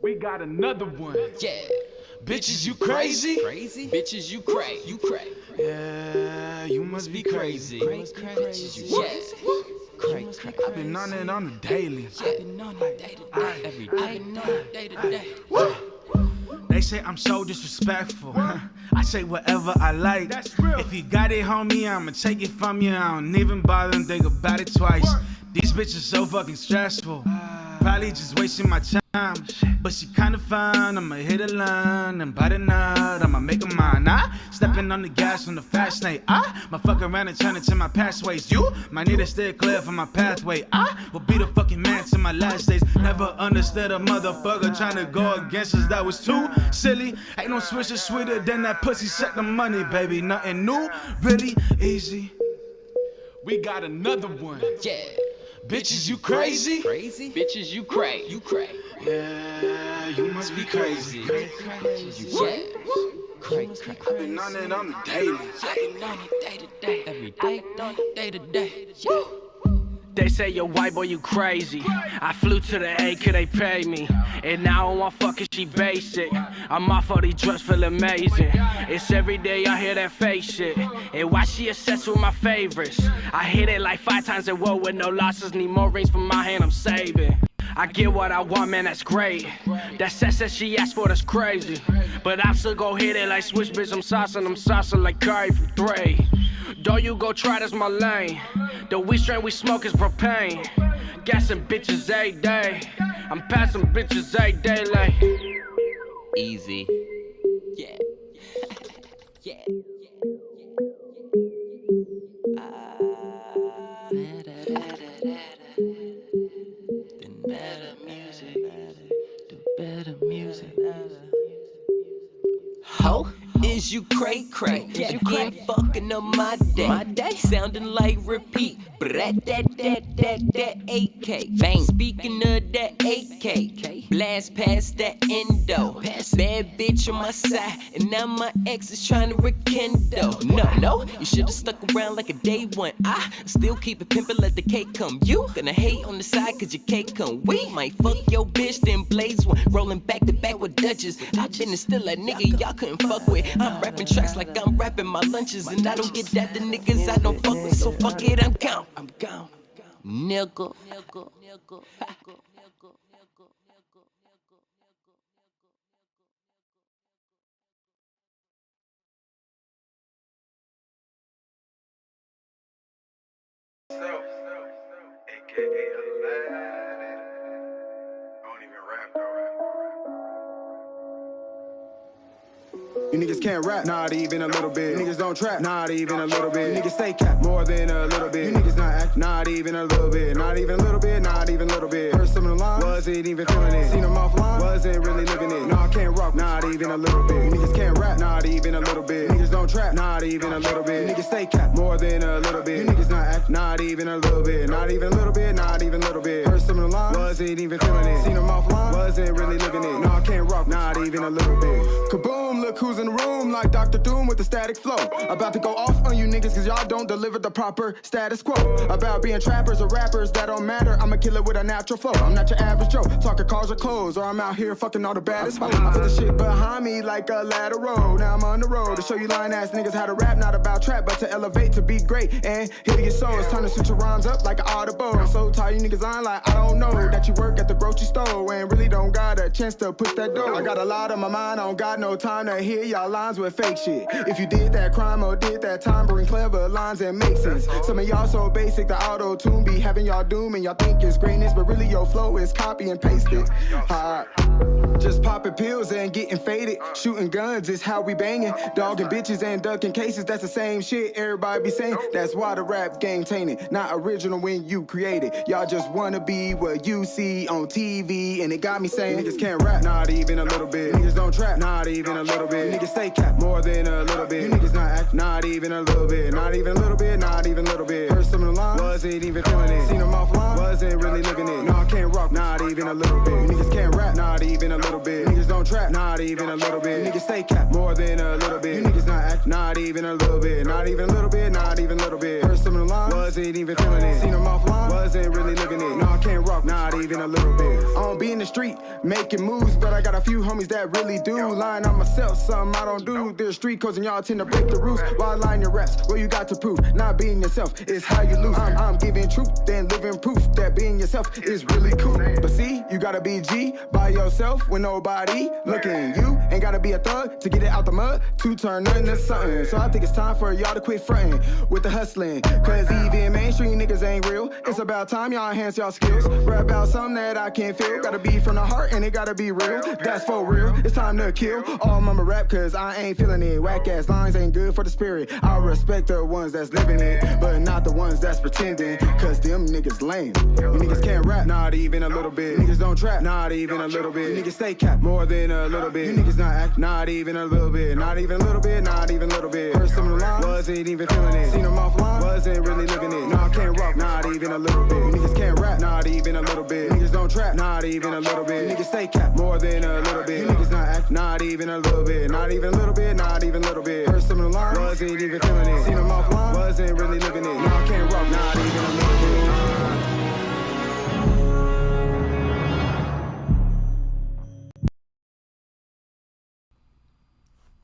We got another one. Yeah. Bitches, you crazy? Crazy? Bitches, you cray. You cray. Yeah, you must be crazy. Bitches, you cray. I've been on it on the daily. I've been on it day to day. Every day. I've been on it day to day. They say I'm so disrespectful. I say whatever I like. That's real. If you got it, homie, I'ma take it from you. I don't even bother and think about it twice. These bitches so fucking stressful. Probably just wasting my time. But she kinda fine. I'ma hit a line and bite a nut. I'ma make her mine. Stepping on the gas on the fast lane. My fuck around and turn into my pathways. You might need to steer clear from my pathway. Will be the fucking man to my last days. Never understood a motherfucker trying to go against us. That was too silly. Ain't no switcher sweeter than that pussy. Set the money, baby. Nothing new, really easy. We got another one. Yeah. Bitches, you crazy? Bitches, you cray. You cray. Yeah, you must be crazy. Bitches, you cray. I've been on it on the daily. I've been on it day to day. Every day, day to day. They say you're white boy, you crazy. I flew to the A, could they pay me? And now I want fucking, she basic. I'm off all these drugs, feel amazing. It's every day I hear that fake shit. And why she obsessed with my favorites? I hit it like 5 times in row with no losses. Need more rings from my hand, I'm saving. I get what I want, man, that's great. That sex that she asked for, that's crazy. But I'm still gon' hit it like switch, bitch, I'm saucing like curry from 3. Don't you go try, this my lane. The weed strain we smoke is propane. Gassing bitches every day. I'm passing bitches every day like Easy. Yeah. Yeah. Ho, is you cray? Yeah, you ain't fucking up my day. Sounding like repeat. That AK. Bang. Speaking of that AK, blast past that endo. Bad bitch on my side, and now my ex is trying to rekindle. No, you should've stuck around like a day one. I still keep it pimpin', let the cake come. You gonna hate on the side cause your cake come. We might fuck your bitch, then blaze one. Rolling back to back with Dutchess. I been still a nigga y'all couldn't fuck with. I'm rapping tracks like I'm rapping my lunches, and I don't get that the niggas I don't fuck with. So fuck it, I'm gone. Nigga. AKA Aladdin. I don't even rap though. You niggas can't rap, not even a little bit. You niggas don't trap, not even a little bit. You niggas stay cap, more than a little bit. You niggas not act, not even a little bit. Not even a little bit, not even a little bit. Heard some of the lines, wasn't even feeling it. Seen them offline, wasn't really living it. No, I can't rock, not even a little bit. You niggas can't rap, not even a little bit. You niggas don't trap, not even a little bit. You niggas stay cap, more than a little bit. You niggas not act, not even a little bit. Not even a little bit, not even a little bit. Heard some of the lines, wasn't even feeling it. Seen them offline, wasn't really living it. No, I can't rock, not even a little bit. Kaboom, look who's in the room, like Dr. Doom with the static flow. About to go off on you niggas cause y'all don't deliver the proper status quo. About being trappers or rappers, that don't matter. I'ma kill it with a natural flow. I'm not your average Joe, talking cars or clothes, or I'm out here fucking all the baddest hoes. I put the shit behind me like a ladder road. Now I'm on the road to show you lying ass niggas how to rap, not about trap, but to elevate, to be great and hit your souls. Turn to switch your rhymes up like an audible. I'm so tired you niggas lying like I don't know that you work at the grocery store and really don't got a chance to push that door. I got a lot on my mind, I don't got no time to hear y'all lines with fake shit. If you did that crime or did that time, bring clever lines and make sense. Some of y'all so basic, the auto-tune be having y'all doom and y'all think it's greatness, but really your flow is copy and pasted. Just popping pills and getting faded. Shooting guns is how we banging. Dogging bitches and ducking cases, that's the same shit everybody be saying. That's why the rap game tainted. Not original when you create it. Y'all just wanna be what you see on TV, and it got me saying niggas can't rap, not even a little bit. Niggas don't trap, not even a little bit. Niggas stay cap, more than a little bit. You niggas not act, not not even a little bit, not even a little bit, not even a little bit. Heard some of the lines, wasn't even feeling it. Seen them offline, wasn't really living it. No, I can't rock, not even a little bit. Niggas can't rap, not even a little bit. Niggas don't trap, not even a little bit. Niggas stay cap, more than a little bit. You niggas not act, not even a little bit, not even a little bit, not even a little bit. Heard some of the lines, wasn't even feeling it. Seen them offline, wasn't really living it. No, I can't rock, not even a little bit. I don't be in the street making moves, but I got a few homies that really do. Lying on myself, something I don't do. There's street codes and y'all tend to break the rules. While lying your raps, what you got to prove? Not being yourself is how you lose. I'm giving truth, then living proof that being yourself is really cool. But see, you gotta be G by yourself with nobody looking. You ain't gotta be a thug to get it out the mud to turn nothing to something. So I think it's time for y'all to quit fronting with the hustling. Cause even mainstream niggas ain't real. It's about time y'all enhance y'all skills. Rap about something that I can't feel. Gotta be from the heart and it gotta be real. That's for real. It's time to kill all mama rap cause I ain't feeling it. Whack ass lines ain't good for the spirit. I respect the ones that's living it, but not the ones that's pretending. Cause them niggas lame. You niggas can't rap, not even a little bit. Niggas don't trap, not even a little bit. You niggas stay cap, more than a little bit. You niggas not act, not even a little bit. Not even a little bit, not even a little bit. Heard some of the lines, wasn't even feeling it. Seen them offline, wasn't really living it. No, I can't rock, not even a little bit. You niggas can't rap, not even a little bit. Niggas don't trap, not even a little bit. You niggas stay cap, more than a little bit. You niggas not act, not even a little bit. Not even a little bit, not even a little bit. Heard some of the lines, wasn't even feeling it. Seen them offline, wasn't really living it. No, I can't rock, not even a little bit.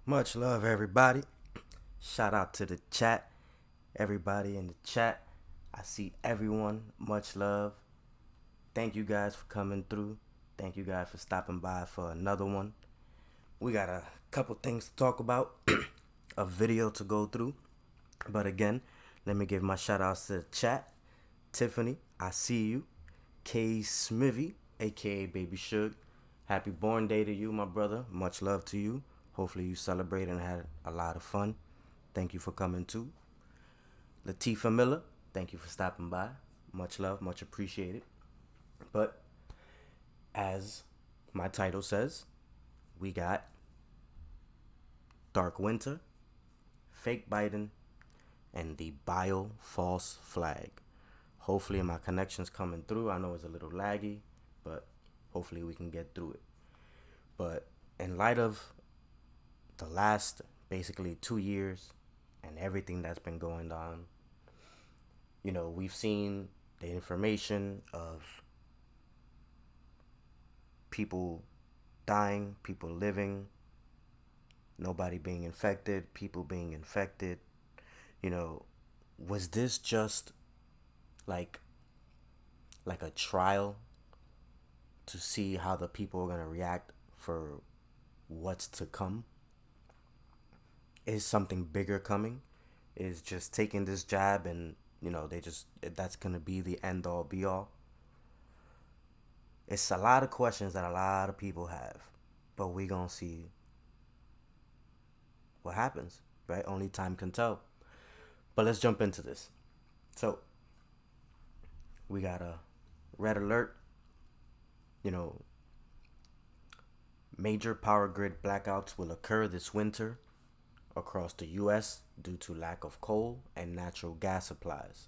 Much love, everybody. Shout out to the chat. Everybody in the chat. I see everyone. Much love. Thank you guys for coming through. Thank you guys for stopping by for another one. We got a couple things to talk about. A video to go through. But again, let me give my shout outs to the chat. Tiffany, I see you. K Smithy, aka Baby Suge. Happy born day to you, my brother. Much love to you. Hopefully you celebrated and had a lot of fun. Thank you for coming too. Latifah Miller, thank you for stopping by. Much love, much appreciated. But as my title says, we got Dark Winter, Fake Biden, and the Bio False Flag. Hopefully my connection's coming through. I know it's a little laggy, but hopefully we can get through it. But in light of the last basically 2 years and everything that's been going on, you know, we've seen the information of people dying, people living, nobody being infected, people being infected. You know, was this just like a trial to see how the people are going to react for what's to come? Is something bigger coming? Is just taking this jab and, you know, that's going to be the end all be all? It's a lot of questions that a lot of people have, but we going to see what happens, right? Only time can tell. But let's jump into this. So, we got a red alert. You know, major power grid blackouts will occur this winter across the U.S. due to lack of coal and natural gas supplies.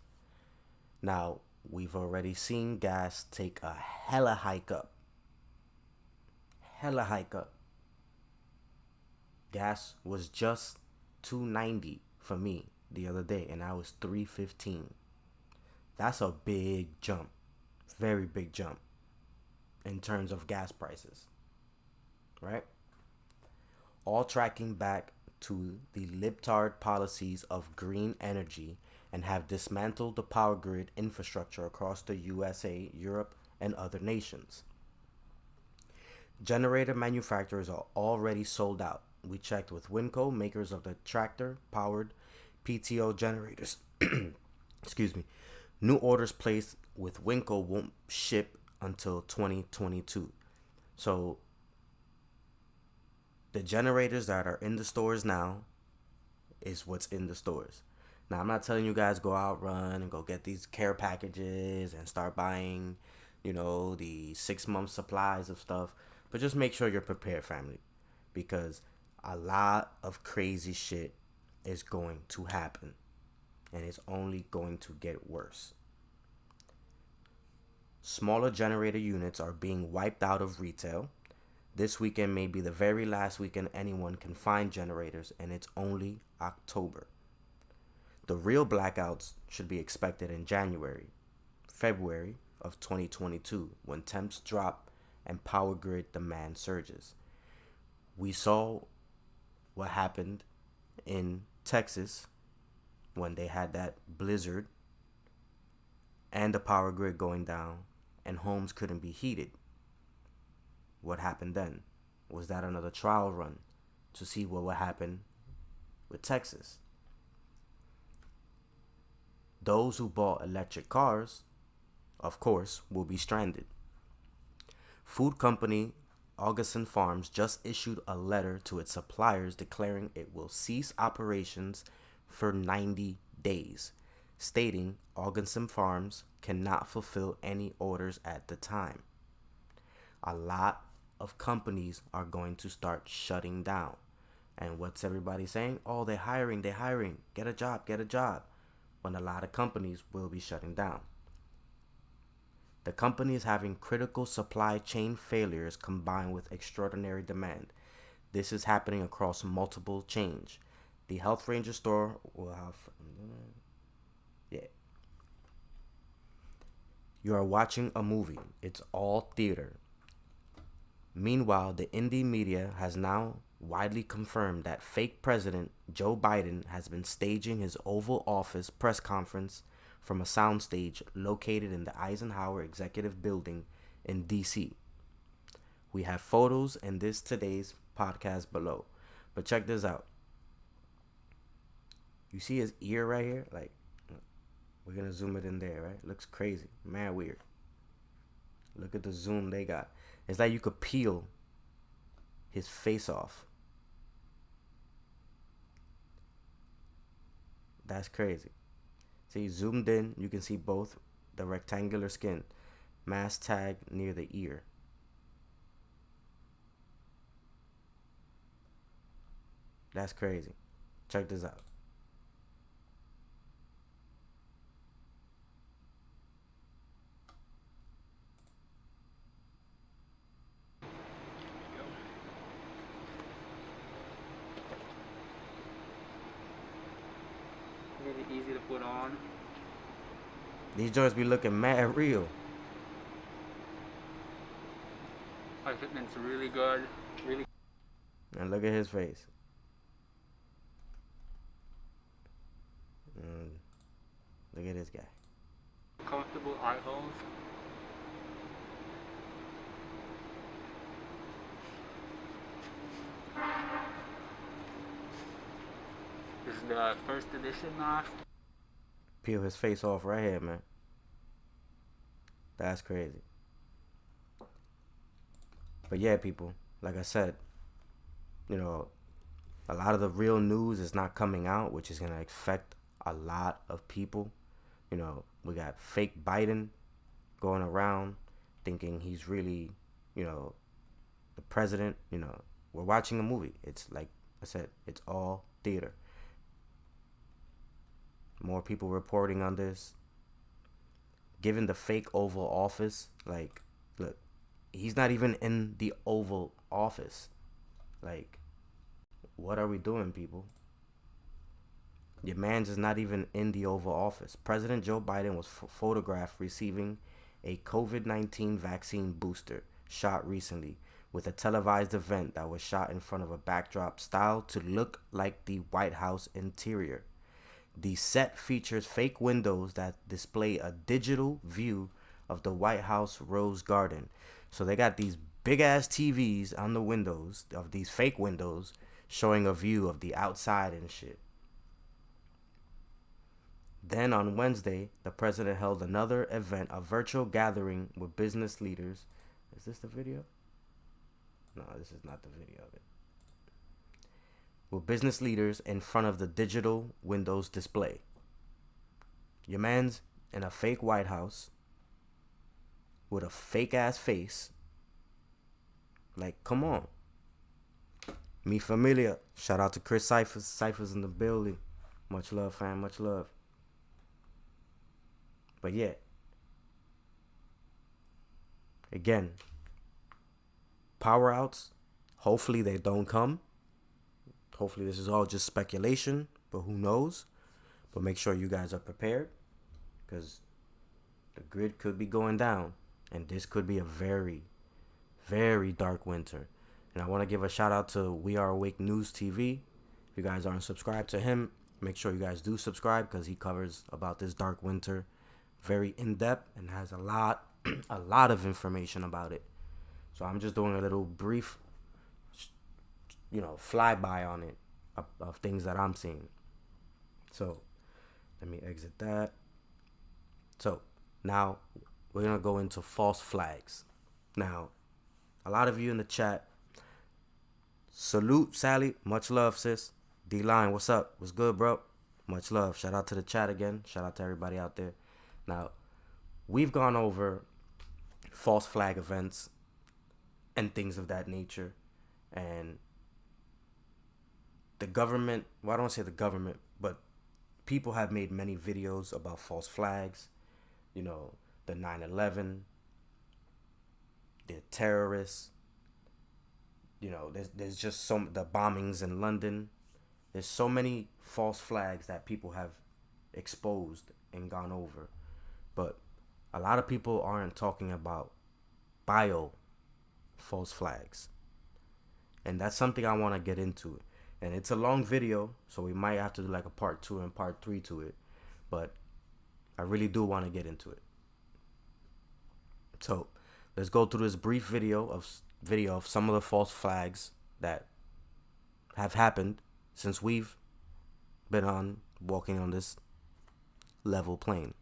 Now, we've already seen gas take a hella hike up. Gas was just $2.90 for me the other day, and I was $3.15. That's a big jump. Very big jump in terms of gas prices, right? All tracking back to the libtard policies of green energy and have dismantled the power grid infrastructure across the USA, Europe, and other nations. Generator manufacturers are already sold out. We checked with Winco, makers of the tractor-powered PTO generators. Excuse me. New orders placed with Winco won't ship until 2022. So the generators that are in the stores now is what's in the stores. Now, I'm not telling you guys go out, run, and go get these care packages and start buying, you know, the 6-month supplies of stuff. But just make sure you're prepared, family. Because a lot of crazy shit is going to happen, and it's only going to get worse. Smaller generator units are being wiped out of retail. This weekend may be the very last weekend anyone can find generators, and it's only October. The real blackouts should be expected in January, February of 2022 when temps drop and power grid demand surges. We saw what happened in Texas when they had that blizzard and the power grid going down and homes couldn't be heated. What happened then? Was that another trial run to see what would happen with Texas? Those who bought electric cars, of course, will be stranded. Food company Augustin Farms just issued a letter to its suppliers declaring it will cease operations for 90 days, stating Augustin Farms cannot fulfill any orders at the time. A lot of companies are going to start shutting down. And what's everybody saying? Oh, they're hiring. Get a job. When a lot of companies will be shutting down. The company is having critical supply chain failures combined with extraordinary demand. This is happening across multiple chains. The Health Ranger store will have... Yeah. You are watching a movie. It's all theater. Meanwhile, the indie media has now widely confirmed that fake President Joe Biden has been staging his Oval Office press conference from a soundstage located in the Eisenhower Executive Building in D.C. We have photos in this today's podcast below. But check this out. You see his ear right here? Like, we're going to zoom it in there, right? Looks crazy. Man, weird. Look at the zoom they got. It's like you could peel his face off. That's crazy. See, zoomed in, you can see both the rectangular skin. Mask tag near the ear. That's crazy. Check this out. Really easy to put on. These joints be looking mad real. My fitment's really good. Really And look at his face. Look at this guy. comfortable eye holes. This is the first edition mask. Peel his face off right here, man. That's crazy. But yeah, people, like I said, you know, a lot of the real news is not coming out, which is going to affect a lot of people. You know, we got fake Biden going around thinking he's really, you know, the president. You know, we're watching a movie. It's like I said, it's all theater. More people reporting on this. Given the fake Oval Office, like, look, he's not even in the Oval Office. Like, what are we doing, people? Your man's is not even in the Oval Office. President Joe Biden was photographed receiving a COVID-19 vaccine booster shot recently with a televised event that was shot in front of a backdrop styled to look like the White House interior. The set features fake windows that display a digital view of the White House Rose Garden. So they got these big ass TVs on the windows of these fake windows showing a view of the outside and shit. Then on Wednesday, the president held another event, a virtual gathering with business leaders. Is this the video? No, this is not the video of it. With business leaders in front of the digital Windows display. Your man's in a fake White House with a fake ass face. Like, come on. Mi Familia. Shout out to Chris Cyphers. Cyphers in the building. Much love, fam. Much love. But yeah. Again. Power outs. Hopefully they don't come. Hopefully this is all just speculation. But who knows? But make sure you guys are prepared. Because the grid could be going down. And this could be a very, very dark winter. And I want to give a shout out to We Are Awake News TV. If you guys aren't subscribed to him, make sure you guys do subscribe because he covers about this dark winter very in depth and has a lot of information about it. So I'm just doing a little brief, flyby on it of things that I'm seeing. So let me exit that. So now we're gonna go into false flags. Now, a lot of you in the chat. Salute, Sally. Much love, sis. D-Line, what's up? What's good, bro? Much love. Shout out to the chat again. Shout out to everybody out there. Now, we've gone over false flag events and things of that nature. And the government, well, I don't want to say the government, but people have made many videos about false flags. The 9/11, the terrorists. There's just the bombings in London. There's so many false flags that people have exposed and gone over. But a lot of people aren't talking about bio false flags. And that's something I want to get into. And it's a long video, so we might have to do like a part 2 and part 3 to it. But I really do want to get into it. So let's go through this brief video of some of the false flags that have happened since we've been walking on this level plane.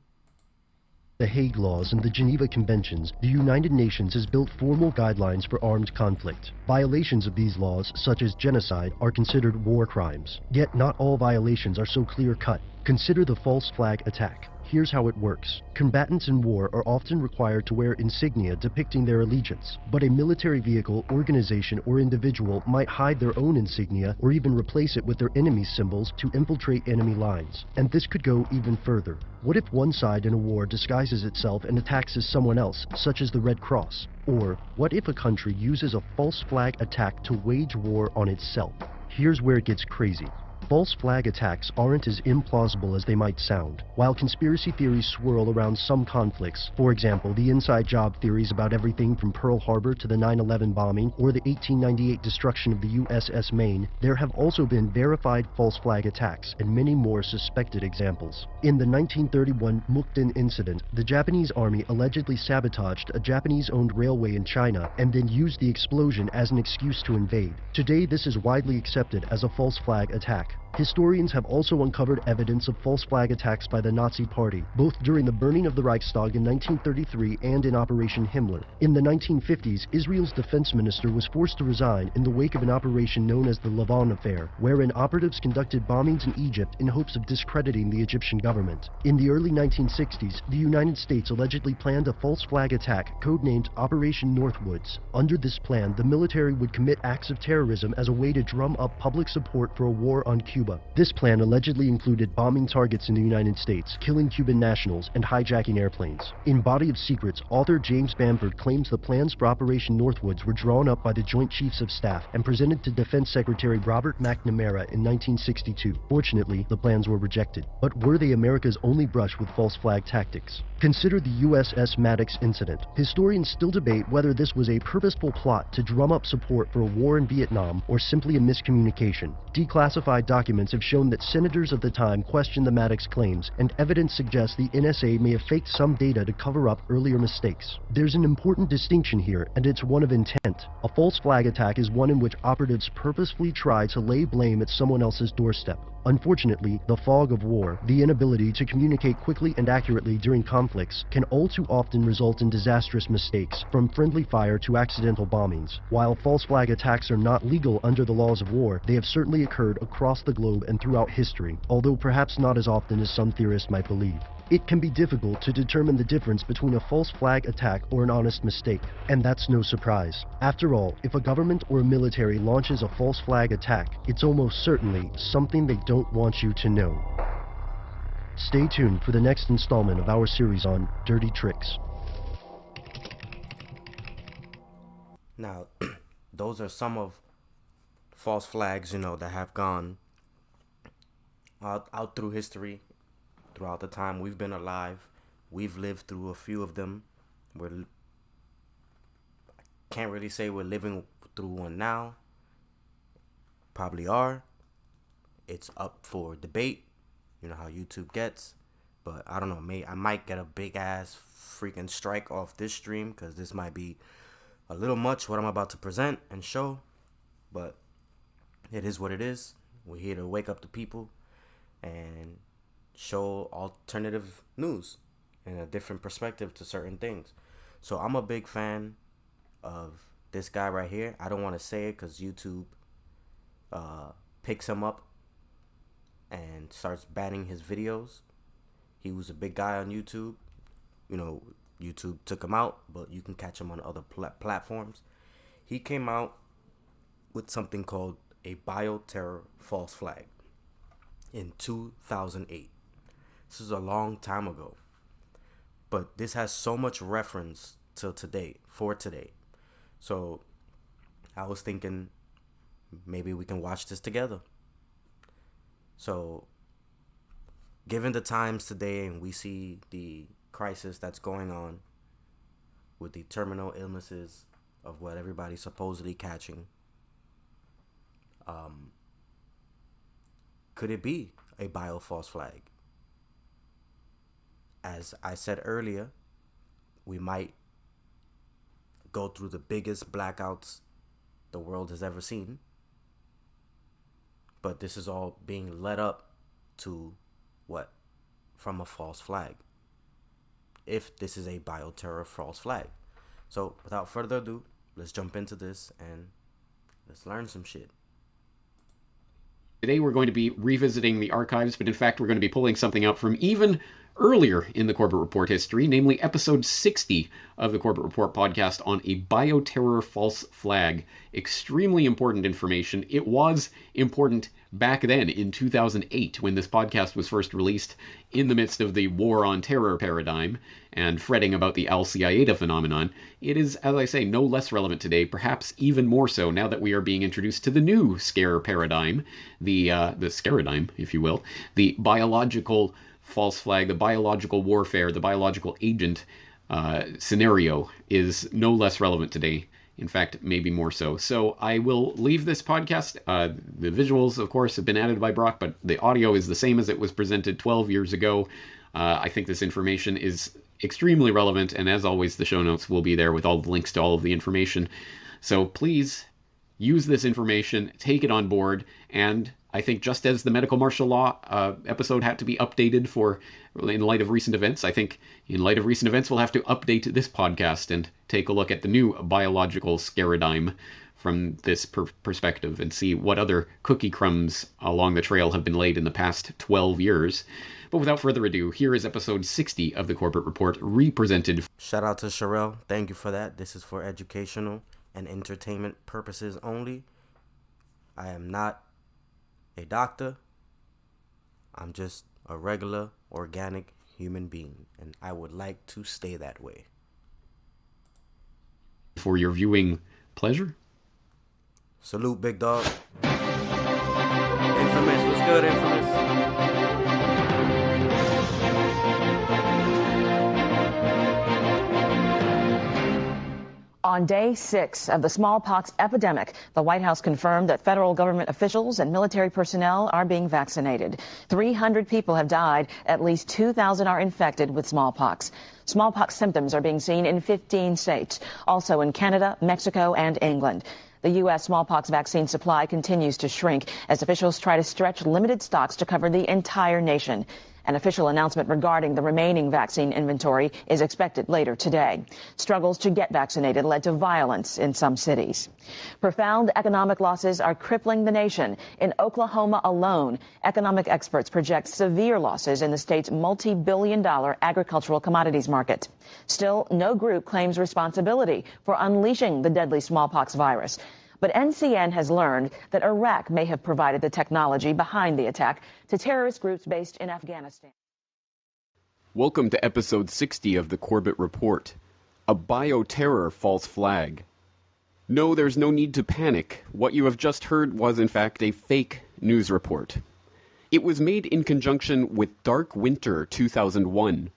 The Hague Laws and the Geneva Conventions, the United Nations has built formal guidelines for armed conflict. Violations of these laws, such as genocide, are considered war crimes. Yet not all violations are so clear-cut. Consider the false flag attack. Here's how it works. Combatants in war are often required to wear insignia depicting their allegiance, but a military vehicle, organization, or individual might hide their own insignia or even replace it with their enemy's symbols to infiltrate enemy lines. And this could go even further. What if one side in a war disguises itself and attacks as someone else, such as the Red Cross? Or what if a country uses a false flag attack to wage war on itself? Here's where it gets crazy. False flag attacks aren't as implausible as they might sound. While conspiracy theories swirl around some conflicts, for example, the inside job theories about everything from Pearl Harbor to the 9/11 bombing or the 1898 destruction of the USS Maine, there have also been verified false flag attacks and many more suspected examples. In the 1931 Mukden incident, the Japanese army allegedly sabotaged a Japanese-owned railway in China and then used the explosion as an excuse to invade. Today, this is widely accepted as a false flag attack. Historians have also uncovered evidence of false flag attacks by the Nazi Party, both during the burning of the Reichstag in 1933 and in Operation Himmler. In the 1950s, Israel's defense minister was forced to resign in the wake of an operation known as the Lavon Affair, wherein operatives conducted bombings in Egypt in hopes of discrediting the Egyptian government. In the early 1960s, the United States allegedly planned a false flag attack codenamed Operation Northwoods. Under this plan, the military would commit acts of terrorism as a way to drum up public support for a war on Cuba. This plan allegedly included bombing targets in the United States, killing Cuban nationals, and hijacking airplanes. In Body of Secrets, author James Bamford claims the plans for Operation Northwoods were drawn up by the Joint Chiefs of Staff and presented to Defense Secretary Robert McNamara in 1962. Fortunately, the plans were rejected. But were they America's only brush with false flag tactics? Consider the USS Maddox incident. Historians still debate whether this was a purposeful plot to drum up support for a war in Vietnam or simply a miscommunication. Declassified documents have shown that senators of the time questioned the Maddox claims, and evidence suggests the NSA may have faked some data to cover up earlier mistakes. There's an important distinction here, and it's one of intent. A false flag attack is one in which operatives purposefully try to lay blame at someone else's doorstep. Unfortunately, the fog of war, the inability to communicate quickly and accurately during conflicts, can all too often result in disastrous mistakes, from friendly fire to accidental bombings. While false flag attacks are not legal under the laws of war, they have certainly occurred across the globe and throughout history, although perhaps not as often as some theorists might believe. It can be difficult to determine the difference between a false flag attack or an honest mistake, and that's no surprise. After all, if a government or a military launches a false flag attack, it's almost certainly something they don't want you to know. Stay tuned for the next installment of our series on dirty tricks. Now, those are some of false flags, that have gone out through history. Throughout the time we've been alive, we've lived through a few of them. I can't really say we're living through one now. Probably are. It's up for debate. You know how YouTube gets. But I don't know. I might get a big ass freaking strike off this stream, because this might be a little much what I'm about to present and show. But it is what it is. We're here to wake up the people and show alternative news and a different perspective to certain things. So I'm a big fan of this guy right here. I don't want to say it because YouTube picks him up and starts banning his videos. He was a big guy on YouTube. YouTube took him out, but you can catch him on other platforms. He came out with something called a bioterror false flag in 2008. This is a long time ago, but this has so much reference to today, for today. So I was thinking maybe we can watch this together. So given the times today, and we see the crisis that's going on with the terminal illnesses of what everybody's supposedly catching, could it be a false flag? As I said earlier, we might go through the biggest blackouts the world has ever seen. But this is all being led up to what? From a false flag. If this is a bioterror false flag. So without further ado, let's jump into this and let's learn some shit. Today we're going to be revisiting the archives, but in fact we're going to be pulling something out from even earlier in the Corbett Report history, namely episode 60 of the Corbett Report podcast on a bioterror false flag. Extremely important information. It was important back then in 2008 when this podcast was first released in the midst of the war on terror paradigm and fretting about the Al-Qaeda phenomenon. It is, as I say, no less relevant today, perhaps even more so now that we are being introduced to the new scare paradigm, the scaradime, if you will, the biological false flag, the biological warfare, the biological agent scenario is no less relevant today. In fact, maybe more so. So I will leave this podcast. The visuals, of course, have been added by Brock, but the audio is the same as it was presented 12 years ago. I think this information is extremely relevant, and as always, the show notes will be there with all the links to all of the information. So please use this information, take it on board, and I think just as the medical martial law episode had to be updated in light of recent events, I think in light of recent events we'll have to update this podcast and take a look at the new biological scaradime from this perspective and see what other cookie crumbs along the trail have been laid in the past 12 years. But without further ado, here is episode 60 of the Corbett Report, represented. Shout out to Sherelle. Thank you for that. This is for educational and entertainment purposes only. I am not a doctor. I'm just a regular, organic human being, and I would like to stay that way. For your viewing pleasure. Salute, big dog. Infamous, what's good, Infamous? On day 6 of the smallpox epidemic, the White House confirmed that federal government officials and military personnel are being vaccinated. 300 people have died. At least 2,000 are infected with smallpox. Smallpox symptoms are being seen in 15 states, also in Canada, Mexico, and England. The U.S. smallpox vaccine supply continues to shrink as officials try to stretch limited stocks to cover the entire nation. An official announcement regarding the remaining vaccine inventory is expected later today. Struggles to get vaccinated led to violence in some cities. Profound economic losses are crippling the nation. In Oklahoma alone, economic experts project severe losses in the state's multi-billion-dollar agricultural commodities market. Still, no group claims responsibility for unleashing the deadly smallpox virus. But NCN has learned that Iraq may have provided the technology behind the attack to terrorist groups based in Afghanistan. Welcome to episode 60 of the Corbett Report, a bioterror false flag. No, there's no need to panic. What you have just heard was in fact a fake news report. It was made in conjunction with Dark Winter 2001.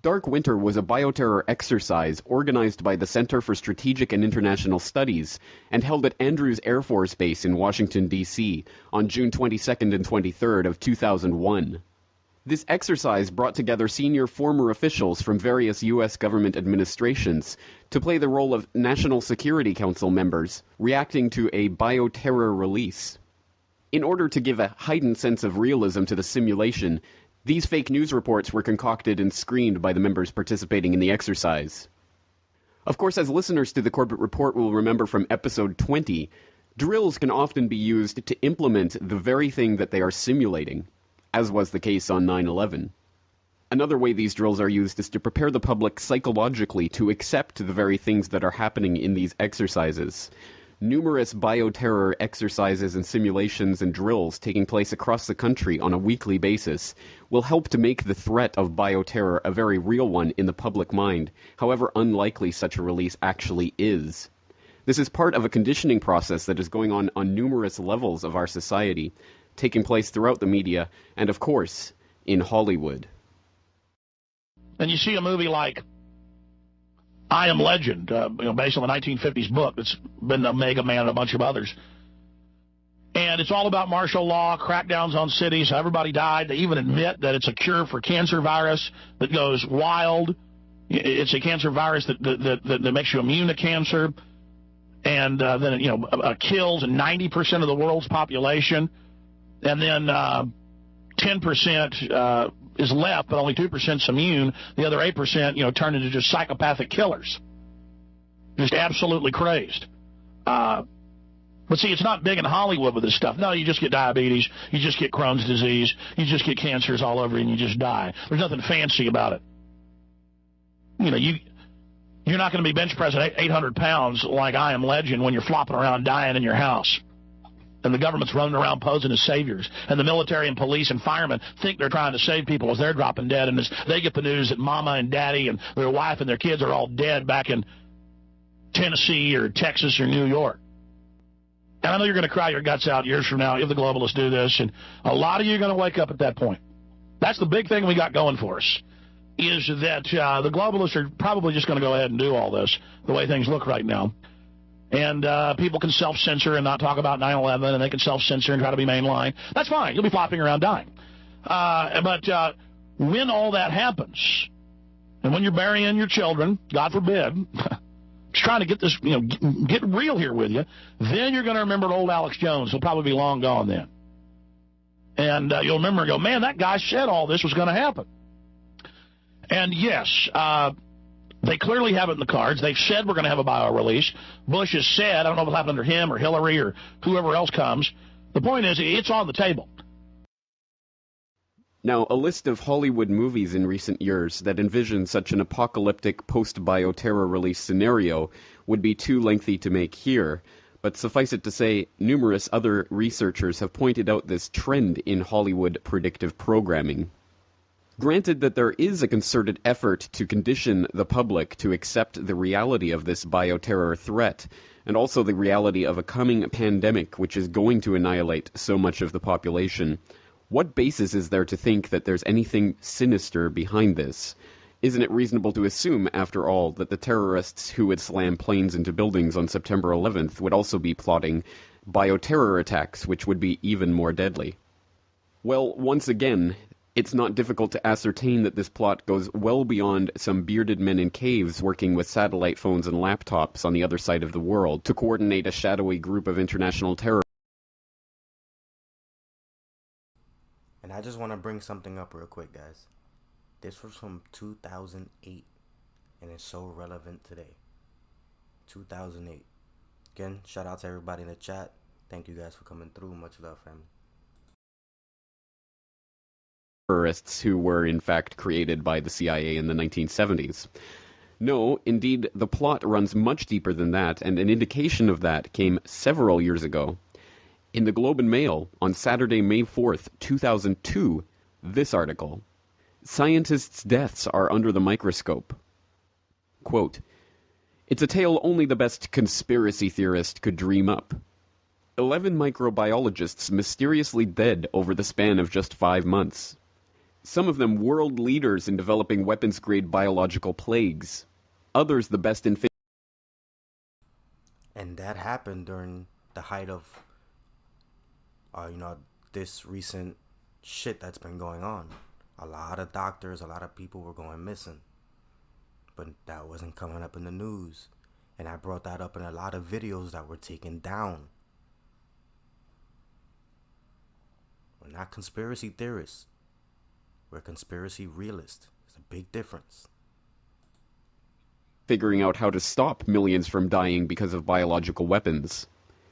Dark Winter was a bioterror exercise organized by the Center for Strategic and International Studies and held at Andrews Air Force Base in Washington, D.C. on June 22nd and 23rd of 2001. This exercise brought together senior former officials from various U.S. government administrations to play the role of National Security Council members reacting to a bioterror release. In order to give a heightened sense of realism to the simulation, these fake news reports were concocted and screened by the members participating in the exercise. Of course, as listeners to the Corbett Report will remember from episode 20, drills can often be used to implement the very thing that they are simulating, as was the case on 9/11. Another way these drills are used is to prepare the public psychologically to accept the very things that are happening in these exercises. Numerous bioterror exercises and simulations and drills taking place across the country on a weekly basis will help to make the threat of bioterror a very real one in the public mind, however unlikely such a release actually is. This is part of a conditioning process that is going on numerous levels of our society, taking place throughout the media, and of course, in Hollywood. And you see a movie like I Am Legend, based on the 1950s book that's been the Mega Man and a bunch of others. And it's all about martial law, crackdowns on cities, how everybody died. They even admit that it's a cure for cancer virus that goes wild. It's a cancer virus that makes you immune to cancer. And then it kills 90% of the world's population. And then 10% is left, but only 2% is immune. The other 8%, turn into just psychopathic killers. Just absolutely crazed. But see, it's not big in Hollywood with this stuff. No, you just get diabetes, you just get Crohn's disease, you just get cancers all over and you just die. There's nothing fancy about it. You're not going to be bench pressing 800 pounds like I Am Legend when you're flopping around dying in your house. And the government's running around posing as saviors. And the military and police and firemen think they're trying to save people as they're dropping dead. And as they get the news that mama and daddy and their wife and their kids are all dead back in Tennessee or Texas or New York. And I know you're going to cry your guts out years from now if the globalists do this. And a lot of you are going to wake up at that point. That's the big thing we got going for us, is that the globalists are probably just going to go ahead and do all this the way things look right now. And people can self-censor and not talk about 9/11, and they can self-censor and try to be mainline. That's fine. You'll be flopping around dying. But when all that happens, and when you're burying your children, God forbid, just trying to get this, get real here with you, then you're going to remember old Alex Jones. He'll probably be long gone then. And you'll remember and go, man, that guy said all this was going to happen. And yes, they clearly have it in the cards. They've said we're going to have a bio release. Bush has said, I don't know what'll happen under him or Hillary or whoever else comes. The point is, it's on the table. Now, a list of Hollywood movies in recent years that envision such an apocalyptic post-bioterror release scenario would be too lengthy to make here, but suffice it to say, numerous other researchers have pointed out this trend in Hollywood predictive programming. Granted that there is a concerted effort to condition the public to accept the reality of this bioterror threat, and also the reality of a coming pandemic which is going to annihilate so much of the population, what basis is there to think that there's anything sinister behind this? Isn't it reasonable to assume, after all, that the terrorists who would slam planes into buildings on September 11th would also be plotting bioterror attacks, which would be even more deadly? Well, once again, it's not difficult to ascertain that this plot goes well beyond some bearded men in caves working with satellite phones and laptops on the other side of the world to coordinate a shadowy group of international terrorists. And I just want to bring something up real quick, guys. This was from 2008, and it's so relevant today. 2008. Again, shout out to everybody in the chat. Thank you guys for coming through. Much love, family. Terrorists who were in fact created by the CIA in the 1970s. No, indeed, the plot runs much deeper than that, and an indication of that came several years ago. In the Globe and Mail, on Saturday, May 4th, 2002, this article. Scientists' deaths are under the microscope. Quote, "It's a tale only the best conspiracy theorist could dream up. 11 microbiologists mysteriously dead over the span of just 5 months. Some of them world leaders in developing weapons-grade biological plagues. Others the best in... And that happened during the height of, this recent shit that's been going on. A lot of doctors, a lot of people were going missing. But that wasn't coming up in the news. And I brought that up in a lot of videos that were taken down. We're not conspiracy theorists. We're conspiracy realists. There's a big difference. Figuring out how to stop millions from dying because of biological weapons.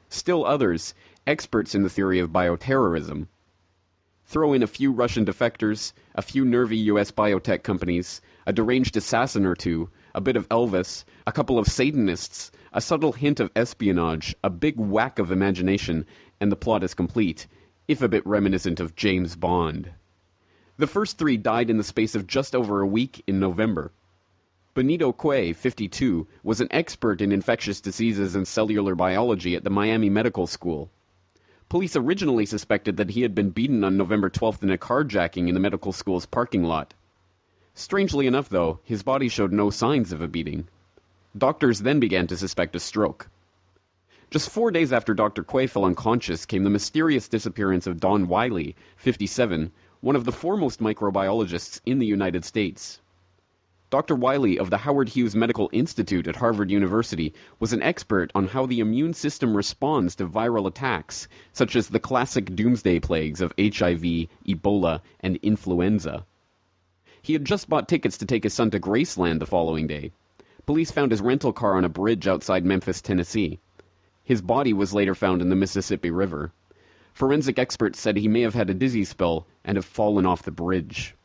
Still others, experts in the theory of bioterrorism. Throw in a few Russian defectors, a few nervy US biotech companies, a deranged assassin or two, a bit of Elvis, a couple of Satanists, a subtle hint of espionage, a big whack of imagination, and the plot is complete, if a bit reminiscent of James Bond. The first 3 died in the space of just over a week in November. Benito Quay, 52, was an expert in infectious diseases and cellular biology at the Miami Medical School. Police originally suspected that he had been beaten on November 12th in a carjacking in the medical school's parking lot. Strangely enough, though, his body showed no signs of a beating. Doctors then began to suspect a stroke. Just 4 days after Dr. Quay fell unconscious came the mysterious disappearance of Don Wiley, 57, one of the foremost microbiologists in the United States. Dr. Wiley of the Howard Hughes Medical Institute at Harvard University was an expert on how the immune system responds to viral attacks, such as the classic doomsday plagues of HIV, Ebola, and influenza. He had just bought tickets to take his son to Graceland the following day. Police found his rental car on a bridge outside Memphis, Tennessee. His body was later found in the Mississippi River. Forensic experts said he may have had a dizzy spell and have fallen off the bridge.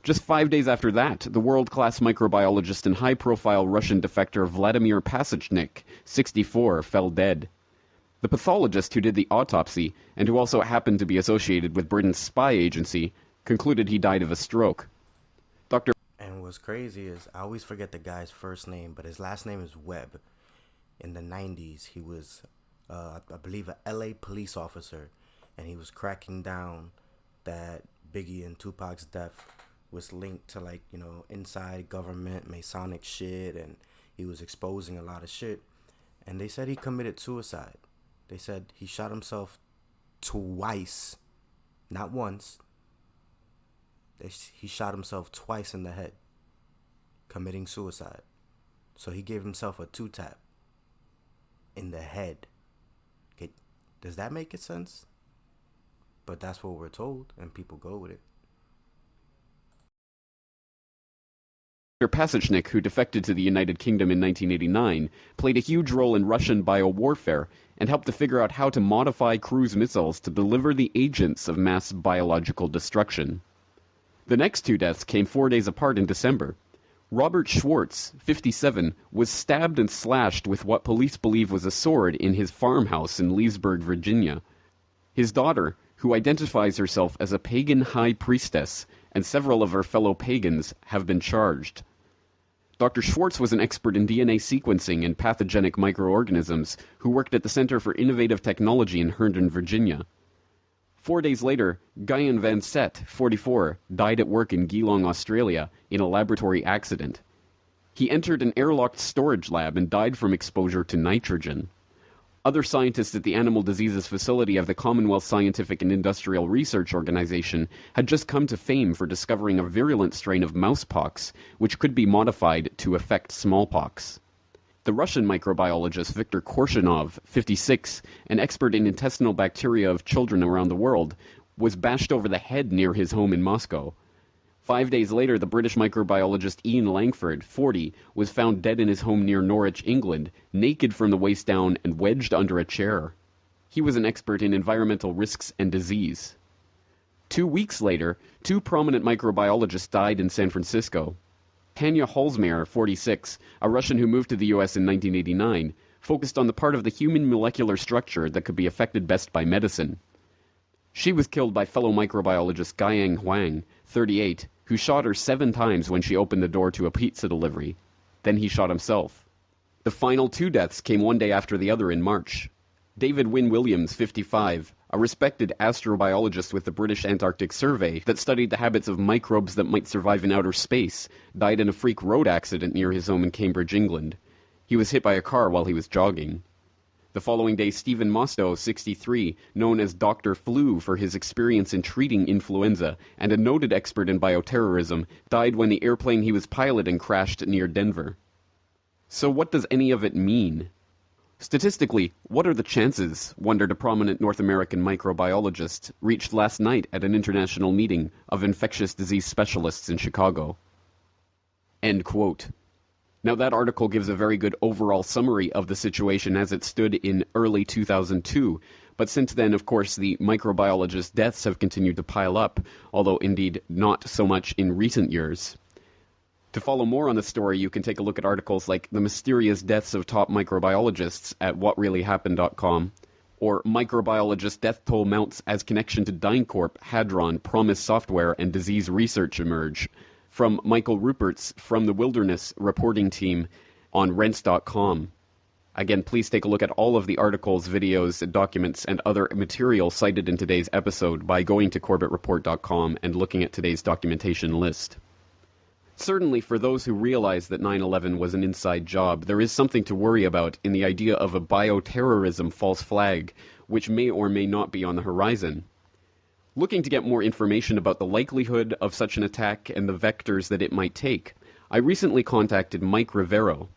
Just 5 days after that, the world-class microbiologist and high-profile Russian defector Vladimir Pasachnik, 64, fell dead. The pathologist who did the autopsy, and who also happened to be associated with Britain's spy agency, concluded he died of a stroke. And what's crazy is, I always forget the guy's first name, but his last name is Webb. In the 90s, he was, I believe, a LA police officer, and he was cracking down that Biggie and Tupac's death was linked to, inside government Masonic shit, and he was exposing a lot of shit. And they said he committed suicide. They said he shot himself twice, not once. He shot himself twice in the head, committing suicide. So he gave himself a 2-tap in the head. Okay, does that make sense? But that's what we're told, and people go with it. Dr. Pasachnik, who defected to the United Kingdom in 1989, played a huge role in Russian biowarfare and helped to figure out how to modify cruise missiles to deliver the agents of mass biological destruction. The next 2 deaths came 4 days apart in December. Robert Schwartz, 57, was stabbed and slashed with what police believe was a sword in his farmhouse in Leesburg, Virginia. His daughter, who identifies herself as a pagan high priestess, and several of her fellow pagans, have been charged. Dr. Schwartz was an expert in DNA sequencing and pathogenic microorganisms who worked at the Center for Innovative Technology in Herndon, Virginia. 4 days later, Guyan Van Sett, 44, died at work in Geelong, Australia, in a laboratory accident. He entered an airlocked storage lab and died from exposure to nitrogen. Other scientists at the Animal Diseases Facility of the Commonwealth Scientific and Industrial Research Organization had just come to fame for discovering a virulent strain of mousepox, which could be modified to affect smallpox. The Russian microbiologist Viktor Korshinov, 56, an expert in intestinal bacteria of children around the world, was bashed over the head near his home in Moscow. 5 days later, the British microbiologist Ian Langford, 40, was found dead in his home near Norwich, England, naked from the waist down and wedged under a chair. He was an expert in environmental risks and disease. 2 weeks later, 2 prominent microbiologists died in San Francisco. Tanya Holzmeier, 46, a Russian who moved to the U.S. in 1989, focused on the part of the human molecular structure that could be affected best by medicine. She was killed by fellow microbiologist Guiyang Huang, 38, who shot her 7 times when she opened the door to a pizza delivery. Then he shot himself. The final 2 deaths came one day after the other in March. David Wynne Williams, 55, a respected astrobiologist with the British Antarctic Survey that studied the habits of microbes that might survive in outer space, died in a freak road accident near his home in Cambridge, England. He was hit by a car while he was jogging. The following day, Stephen Mostow, 63, known as Dr. Flu for his experience in treating influenza and a noted expert in bioterrorism, died when the airplane he was piloting crashed near Denver. So what does any of it mean? Statistically, what are the chances, wondered a prominent North American microbiologist, reached last night at an international meeting of infectious disease specialists in Chicago? End quote. Now that article gives a very good overall summary of the situation as it stood in early 2002, but since then, of course, the microbiologist deaths have continued to pile up, although indeed not so much in recent years. To follow more on the story, you can take a look at articles like The Mysterious Deaths of Top Microbiologists at whatreallyhappened.com, or Microbiologist Death Toll Mounts as Connection to DynCorp, Hadron, Promise Software, and Disease Research Emerge, from Michael Rupert's From the Wilderness reporting team on Rents.com. Again, please take a look at all of the articles, videos, documents, and other material cited in today's episode by going to CorbettReport.com and looking at today's documentation list. Certainly, for those who realize that 9/11 was an inside job, there is something to worry about in the idea of a bioterrorism false flag, which may or may not be on the horizon. Looking to get more information about the likelihood of such an attack and the vectors that it might take, I recently contacted Mike Rivero.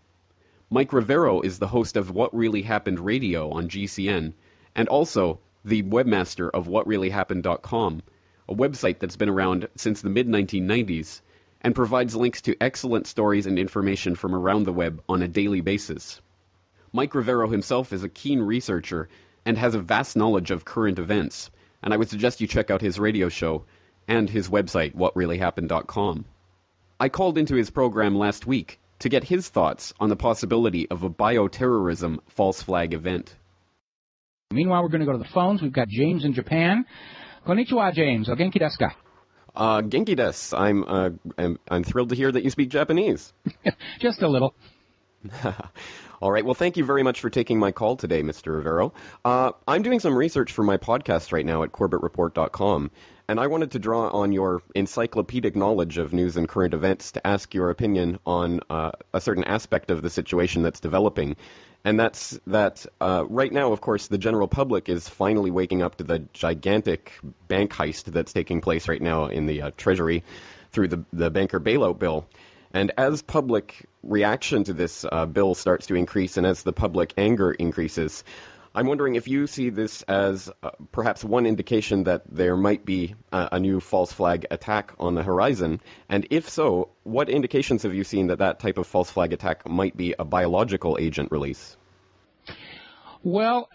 Mike Rivero is the host of What Really Happened Radio on GCN, and also the webmaster of whatreallyhappened.com, a website that's been around since the mid-1990s, and provides links to excellent stories and information from around the web on a daily basis. Mike Rivero himself is a keen researcher and has a vast knowledge of current events, and I would suggest you check out his radio show and his website, whatreallyhappened.com. I called into his program last week to get his thoughts on the possibility of a bioterrorism false flag event. Meanwhile, we're going to go to the phones. We've got James in Japan. Konnichiwa, James. O genki desu ka? Genki desu. I'm thrilled to hear that you speak Japanese. Just a little. All right. Well, thank you very much for taking my call today, Mr. Rivero. I'm doing some research for my podcast right now at CorbettReport.com, and I wanted to draw on your encyclopedic knowledge of news and current events to ask your opinion on a certain aspect of the situation that's developing. And that's that right now, of course, the general public is finally waking up to the gigantic bank heist that's taking place right now in the Treasury through the banker bailout bill. And as public reaction to this bill starts to increase and as the public anger increases, I'm wondering if you see this as perhaps one indication that there might be a new false flag attack on the horizon. And if so, what indications have you seen that that type of false flag attack might be a biological agent release? Well,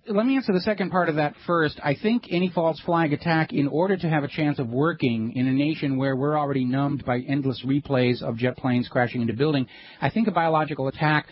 let me answer the second part of that first. I think any false flag attack, in order to have a chance of working in a nation where we're already numbed by endless replays of jet planes crashing into buildings, I think a biological attack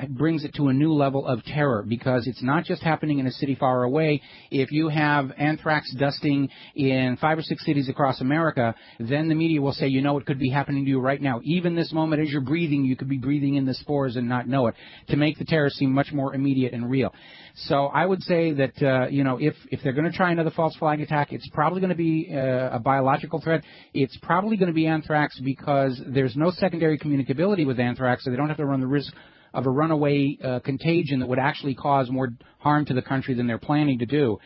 brings it to a new level of terror, because it's not just happening in a city far away. If you have anthrax dusting in 5 or 6 cities across America, then the media will say, you know, it could be happening to you right now. Even this moment as you're breathing, you could be breathing in the spores and not know it, to make the terror seem much more immediate and real. So I would say that, if they're going to try another false flag attack, it's probably going to be a biological threat. It's probably going to be anthrax, because there's no secondary communicability with anthrax, so they don't have to run the risk of a runaway contagion that would actually cause more harm to the country than they're planning to do.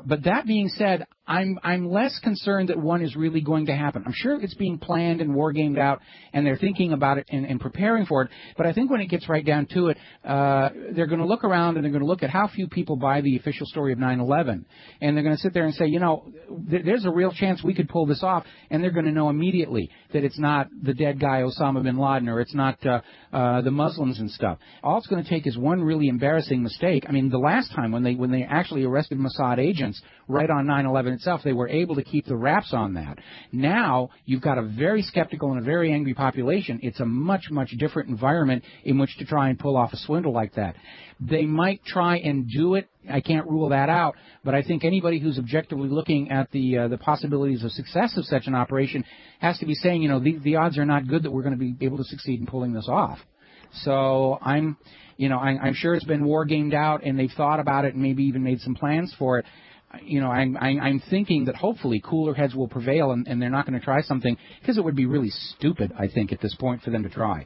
But that being said, I'm less concerned that one is really going to happen. I'm sure it's being planned and war gamed out, and they're thinking about it and preparing for it. But I think when it gets right down to it, they're going to look around and they're going to look at how few people buy the official story of 9/11, and they're going to sit there and say, there's a real chance we could pull this off, and they're going to know immediately that it's not the dead guy Osama bin Laden, or it's not the Muslims and stuff. All it's going to take is one really embarrassing mistake. I mean, the last time when they actually arrested Mossad agents right on 9/11 itself, they were able to keep the wraps on that. Now you've got a very skeptical and a very angry population. It's a much, much different environment in which to try and pull off a swindle like that. They might try and do it. I can't rule that out, but I think anybody who's objectively looking at the possibilities of success of such an operation has to be saying, the odds are not good that we're going to be able to succeed in pulling this off. So I'm sure it's been war gamed out, and they've thought about it and maybe even made some plans for it. I'm thinking that hopefully cooler heads will prevail, and they're not going to try something, because it would be really stupid, I think, at this point for them to try.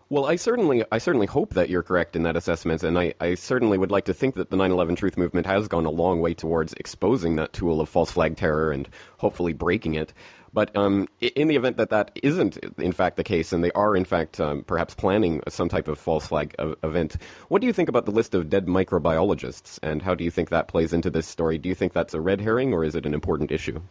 Well, I certainly hope that you're correct in that assessment, and I certainly would like to think that the 9/11 Truth Movement has gone a long way towards exposing that tool of false flag terror and hopefully breaking it. But in the event that that isn't, in fact, the case, and they are, in fact, perhaps planning some type of false flag event, what do you think about the list of dead microbiologists, and how do you think that plays into this story? Do you think that's a red herring, or is it an important issue?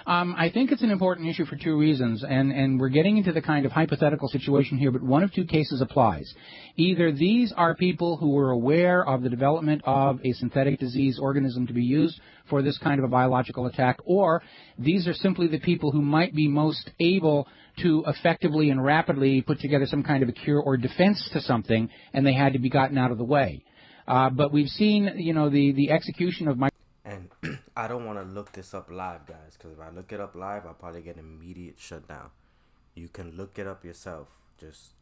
I think it's an important issue for two reasons, and we're getting into the kind of hypothetical situation here, but one of two cases applies. Either these are people who were aware of the development of a synthetic disease organism to be used for this kind of a biological attack, or these are simply the people who might be most able to effectively and rapidly put together some kind of a cure or defense to something, and they had to be gotten out of the way. But we've seen, the execution of And I don't want to look this up live, guys, because if I look it up live, I'll probably get an immediate shutdown. You can look it up yourself. Just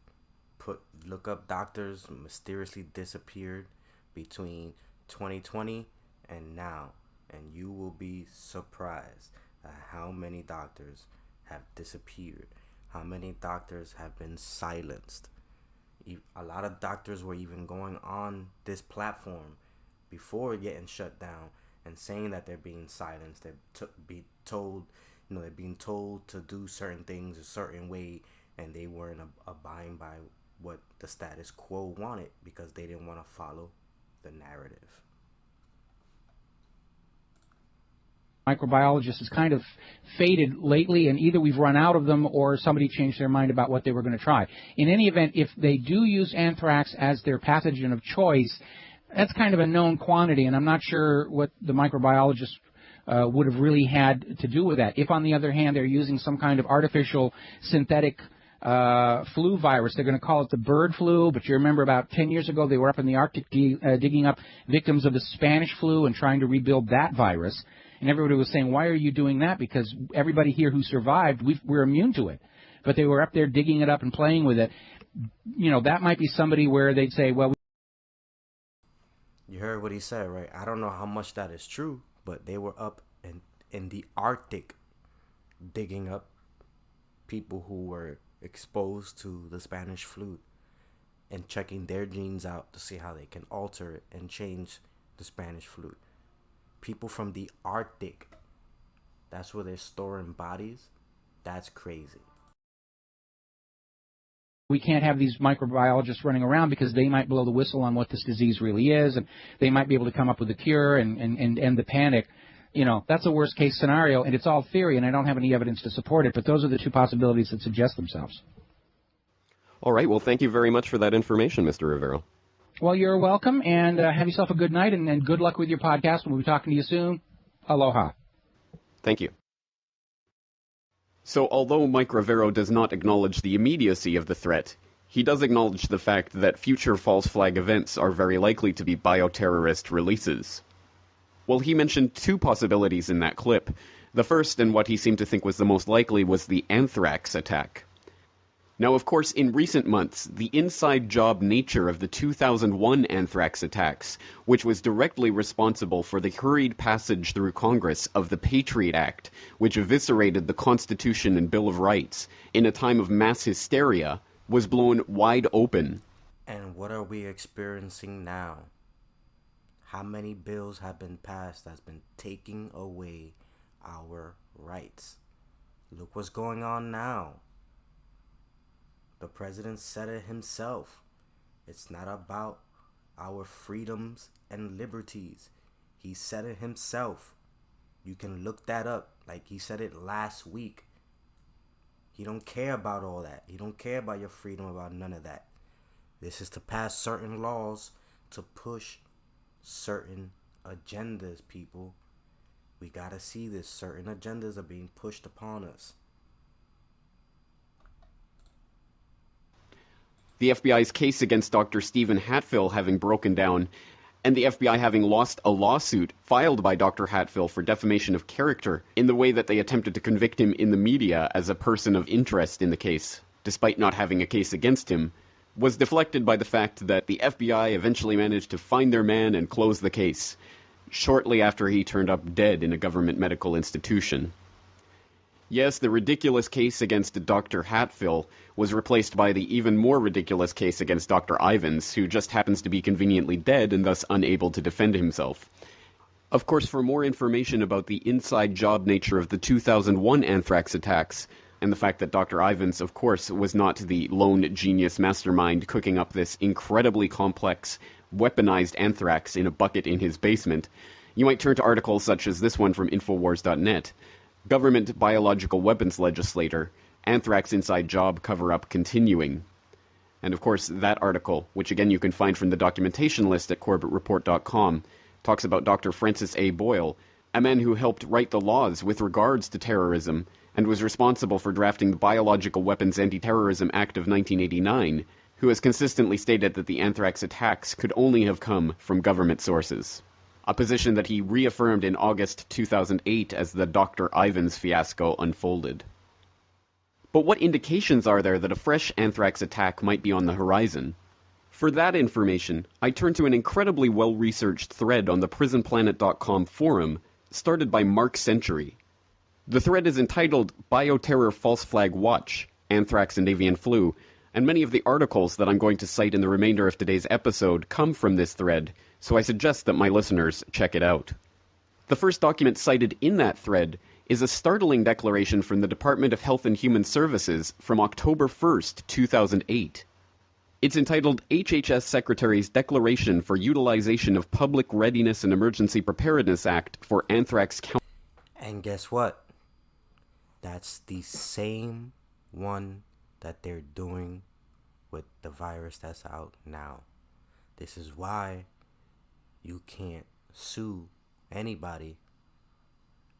look up doctors mysteriously disappeared between 2020 and now, and you will be surprised at how many doctors have disappeared, how many doctors have been silenced. A lot of doctors were even going on this platform before getting shut down and saying that they're being silenced. They're being told to do certain things a certain way, and they weren't abiding by what the status quo wanted because they didn't want to follow the narrative. Microbiologists has kind of faded lately, and either we've run out of them or somebody changed their mind about what they were going to try. In any event, if they do use anthrax as their pathogen of choice, that's kind of a known quantity, and I'm not sure what the microbiologists would have really had to do with that. If, on the other hand, they're using some kind of artificial synthetic flu virus, they're going to call it the bird flu, but you remember about 10 years ago they were up in the Arctic digging up victims of the Spanish flu and trying to rebuild that virus, and everybody was saying, why are you doing that? Because everybody here who survived, we're immune to it. But they were up there digging it up and playing with it. That might be somebody where they'd say, well, you heard what he said, right? I don't know how much that is true, but they were up in the Arctic digging up people who were exposed to the Spanish flu and checking their genes out to see how they can alter it and change the Spanish flu. People from the Arctic, that's where they're storing bodies. That's crazy. We can't have these microbiologists running around because they might blow the whistle on what this disease really is, and they might be able to come up with a cure and end the panic. That's a worst case scenario, and it's all theory, and I don't have any evidence to support it, but those are the two possibilities that suggest themselves. All right, well, thank you very much for that information, Mr. Rivero. Well, you're welcome, and have yourself a good night, and good luck with your podcast. We'll be talking to you soon. Aloha. Thank you. So although Mike Rivero does not acknowledge the immediacy of the threat, he does acknowledge the fact that future false flag events are very likely to be bioterrorist releases. Well, he mentioned two possibilities in that clip. The first, and what he seemed to think was the most likely, was the anthrax attack. Now, of course, in recent months, the inside job nature of the 2001 anthrax attacks, which was directly responsible for the hurried passage through Congress of the Patriot Act, which eviscerated the Constitution and Bill of Rights in a time of mass hysteria, was blown wide open. And what are we experiencing now? How many bills have been passed that's been taking away our rights? Look what's going on now. The president said it himself. It's not about our freedoms and liberties. He said it himself. You can look that up. Like he said it last week. He don't care about all that. He don't care about your freedom, about none of that. This is to pass certain laws to push certain agendas, people. We gotta see this. Certain agendas are being pushed upon us. The FBI's case against Dr. Stephen Hatfill having broken down, and the FBI having lost a lawsuit filed by Dr. Hatfill for defamation of character in the way that they attempted to convict him in the media as a person of interest in the case, despite not having a case against him, was deflected by the fact that the FBI eventually managed to find their man and close the case, shortly after he turned up dead in a government medical institution. Yes, the ridiculous case against Dr. Hatfill was replaced by the even more ridiculous case against Dr. Ivins, who just happens to be conveniently dead and thus unable to defend himself. Of course, for more information about the inside job nature of the 2001 anthrax attacks, and the fact that Dr. Ivins, of course, was not the lone genius mastermind cooking up this incredibly complex, weaponized anthrax in a bucket in his basement, you might turn to articles such as this one from Infowars.net. Government Biological Weapons Legislator, Anthrax Inside Job Cover-Up Continuing. And of course, that article, which again you can find from the documentation list at CorbettReport.com, talks about Dr. Francis A. Boyle, a man who helped write the laws with regards to terrorism and was responsible for drafting the Biological Weapons Anti-Terrorism Act of 1989, who has consistently stated that the anthrax attacks could only have come from government sources. A position that he reaffirmed in August 2008 as the Dr. Ivins fiasco unfolded. But what indications are there that a fresh anthrax attack might be on the horizon? For that information, I turn to an incredibly well-researched thread on the PrisonPlanet.com forum, started by Mark Century. The thread is entitled Bioterror False Flag Watch, Anthrax and Avian Flu, and many of the articles that I'm going to cite in the remainder of today's episode come from this thread, so I suggest that my listeners check it out. The first document cited in that thread is a startling declaration from the Department of Health and Human Services from October 1st, 2008. It's entitled HHS Secretary's Declaration for Utilization of Public Readiness and Emergency Preparedness Act for Anthrax Counter. And guess what? That's the same one that they're doing with the virus that's out now. This is why you can't sue anybody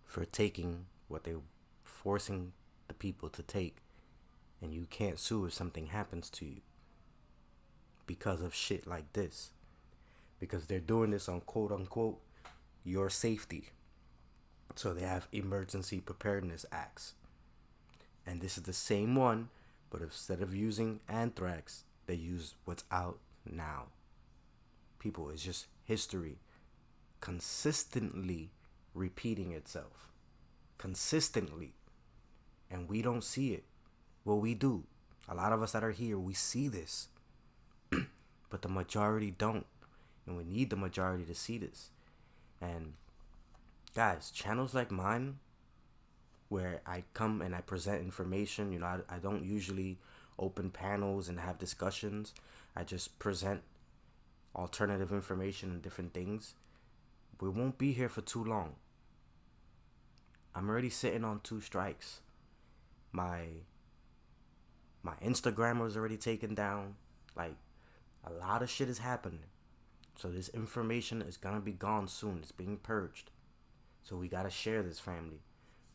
for taking what they're forcing the people to take. And you can't sue if something happens to you because of shit like this. Because they're doing this on quote unquote your safety. So they have emergency preparedness acts. And this is the same one, but instead of using anthrax, they use what's out now. People, it's just history consistently repeating itself. Consistently. And we don't see it. Well, we do. A lot of us that are here, we see this. But the majority don't. And we need the majority to see this. And guys, channels like mine, where I come and I present information, you know, I don't usually open panels and have discussions. I just present alternative information and different things. We won't be here for too long. I'm already sitting on 2 strikes. My Instagram was already taken down. Like, a lot of shit is happening. So this information is gonna be gone soon. It's being purged. So we gotta share this, family.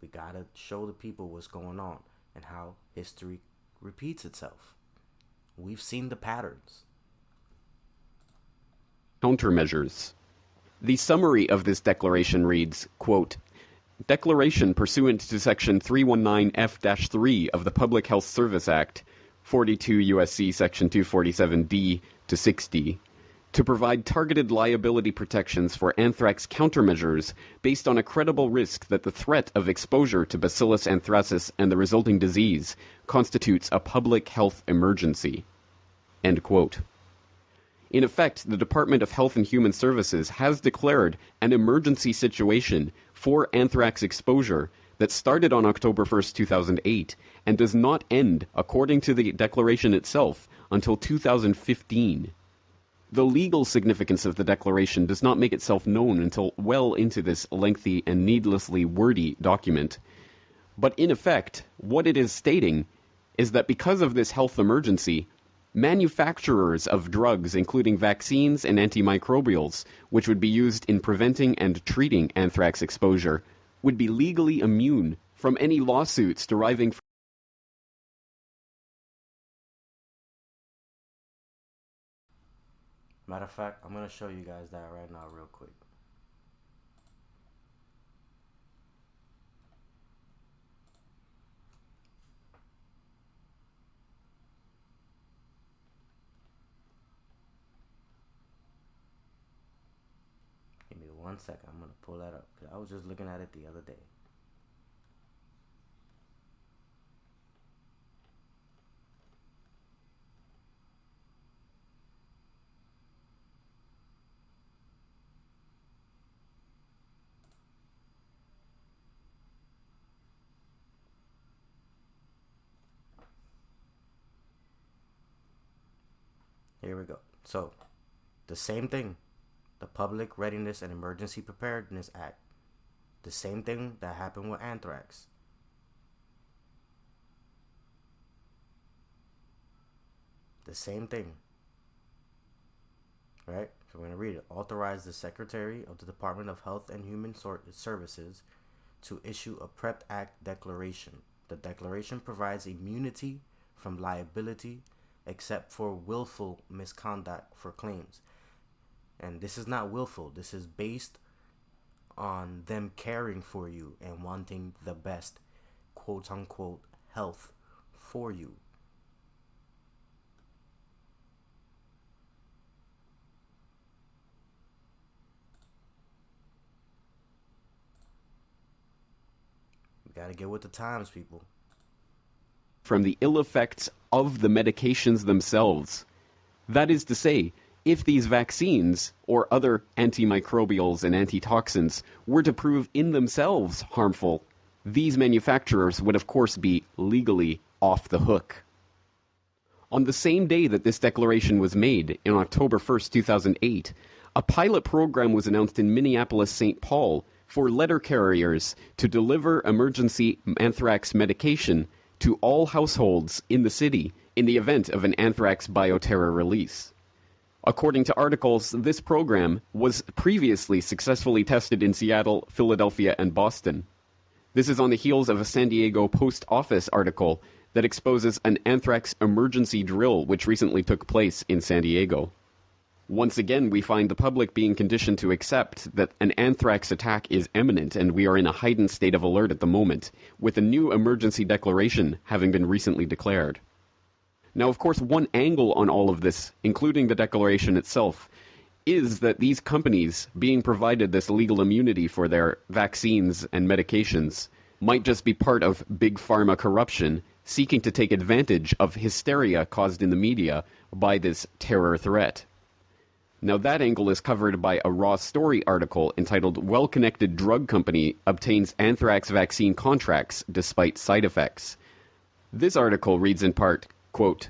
We gotta show the people what's going on and how history repeats itself. We've seen the patterns. Countermeasures. The summary of this declaration reads, quote, Declaration pursuant to Section 319F-3 of the Public Health Service Act, 42 U.S.C. Section 247D to 6D, to provide targeted liability protections for anthrax countermeasures based on a credible risk that the threat of exposure to Bacillus anthracis and the resulting disease constitutes a public health emergency. End quote. In effect, the Department of Health and Human Services has declared an emergency situation for anthrax exposure that started on October 1st, 2008, and does not end, according to the declaration itself, until 2015. The legal significance of the declaration does not make itself known until well into this lengthy and needlessly wordy document. But in effect, what it is stating is that because of this health emergency, manufacturers of drugs, including vaccines and antimicrobials, which would be used in preventing and treating anthrax exposure, would be legally immune from any lawsuits deriving from Matter of fact, I'm going to show you guys that right now real quick. Give me 1 second. I'm going to pull that up. I was just looking at it the other day. Here we go. So, the same thing. The Public Readiness and Emergency Preparedness Act. The same thing that happened with anthrax. The same thing. Right? So we're going to read it. Authorize the Secretary of the Department of Health and Human Services to issue a PrEP Act declaration. The declaration provides immunity from liability except for willful misconduct for claims. And this is not willful. This is based on them caring for you and wanting the best, quote unquote, health for you. We gotta get with the times, people. from the ill effects of the medications themselves. That is to say, if these vaccines or other antimicrobials and antitoxins were to prove in themselves harmful, these manufacturers would of course be legally off the hook. On the same day that this declaration was made, in October 1st, 2008, a pilot program was announced in Minneapolis-St. Paul for letter carriers to deliver emergency anthrax medication to all households in the city in the event of an anthrax bioterror release. According to articles, this program was previously successfully tested in Seattle, Philadelphia, and Boston. This is on the heels of a San Diego Post Office article that exposes an anthrax emergency drill which recently took place in San Diego. Once again, we find the public being conditioned to accept that an anthrax attack is imminent, and we are in a heightened state of alert at the moment, with a new emergency declaration having been recently declared. Now, of course, one angle on all of this, including the declaration itself, is that these companies being provided this legal immunity for their vaccines and medications might just be part of big pharma corruption, seeking to take advantage of hysteria caused in the media by this terror threat. Now, that angle is covered by a Raw Story article entitled "Well-Connected Drug Company Obtains Anthrax Vaccine Contracts Despite Side Effects." This article reads in part, quote,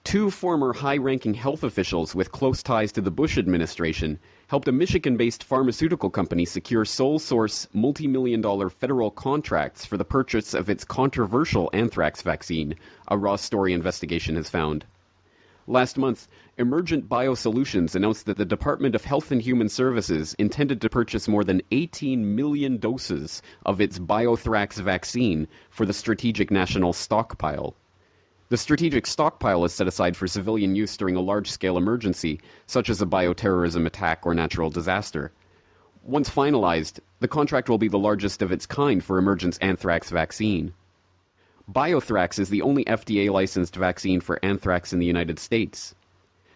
"Two former high-ranking health officials with close ties to the Bush administration helped a Michigan-based pharmaceutical company secure sole-source multi-million-dollar federal contracts for the purchase of its controversial anthrax vaccine," a Raw Story investigation has found. Last month, Emergent BioSolutions announced that the Department of Health and Human Services intended to purchase more than 18 million doses of its Biothrax vaccine for the Strategic National Stockpile. The strategic stockpile is set aside for civilian use during a large-scale emergency, such as a bioterrorism attack or natural disaster. Once finalized, the contract will be the largest of its kind for Emergent's anthrax vaccine. Biothrax is the only FDA-licensed vaccine for anthrax in the United States.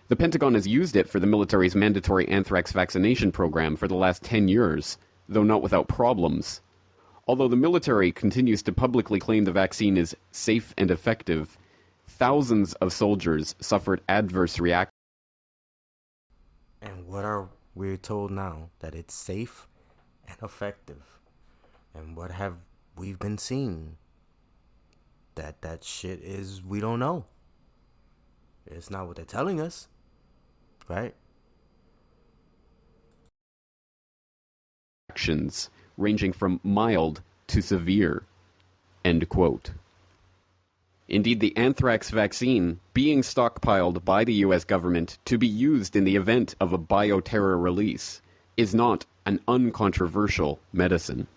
The Pentagon has used it for the military's mandatory anthrax vaccination program for the last 10 years, though not without problems. Although the military continues to publicly claim the vaccine is safe and effective, thousands of soldiers suffered adverse reactions And what are we told now? That it's safe and effective. And what have we been seeing? That shit is, we don't know. It's not what they're telling us, right? Actions ranging from mild to severe. End quote. Indeed, the anthrax vaccine being stockpiled by the US government to be used in the event of a bioterror release is not an uncontroversial medicine.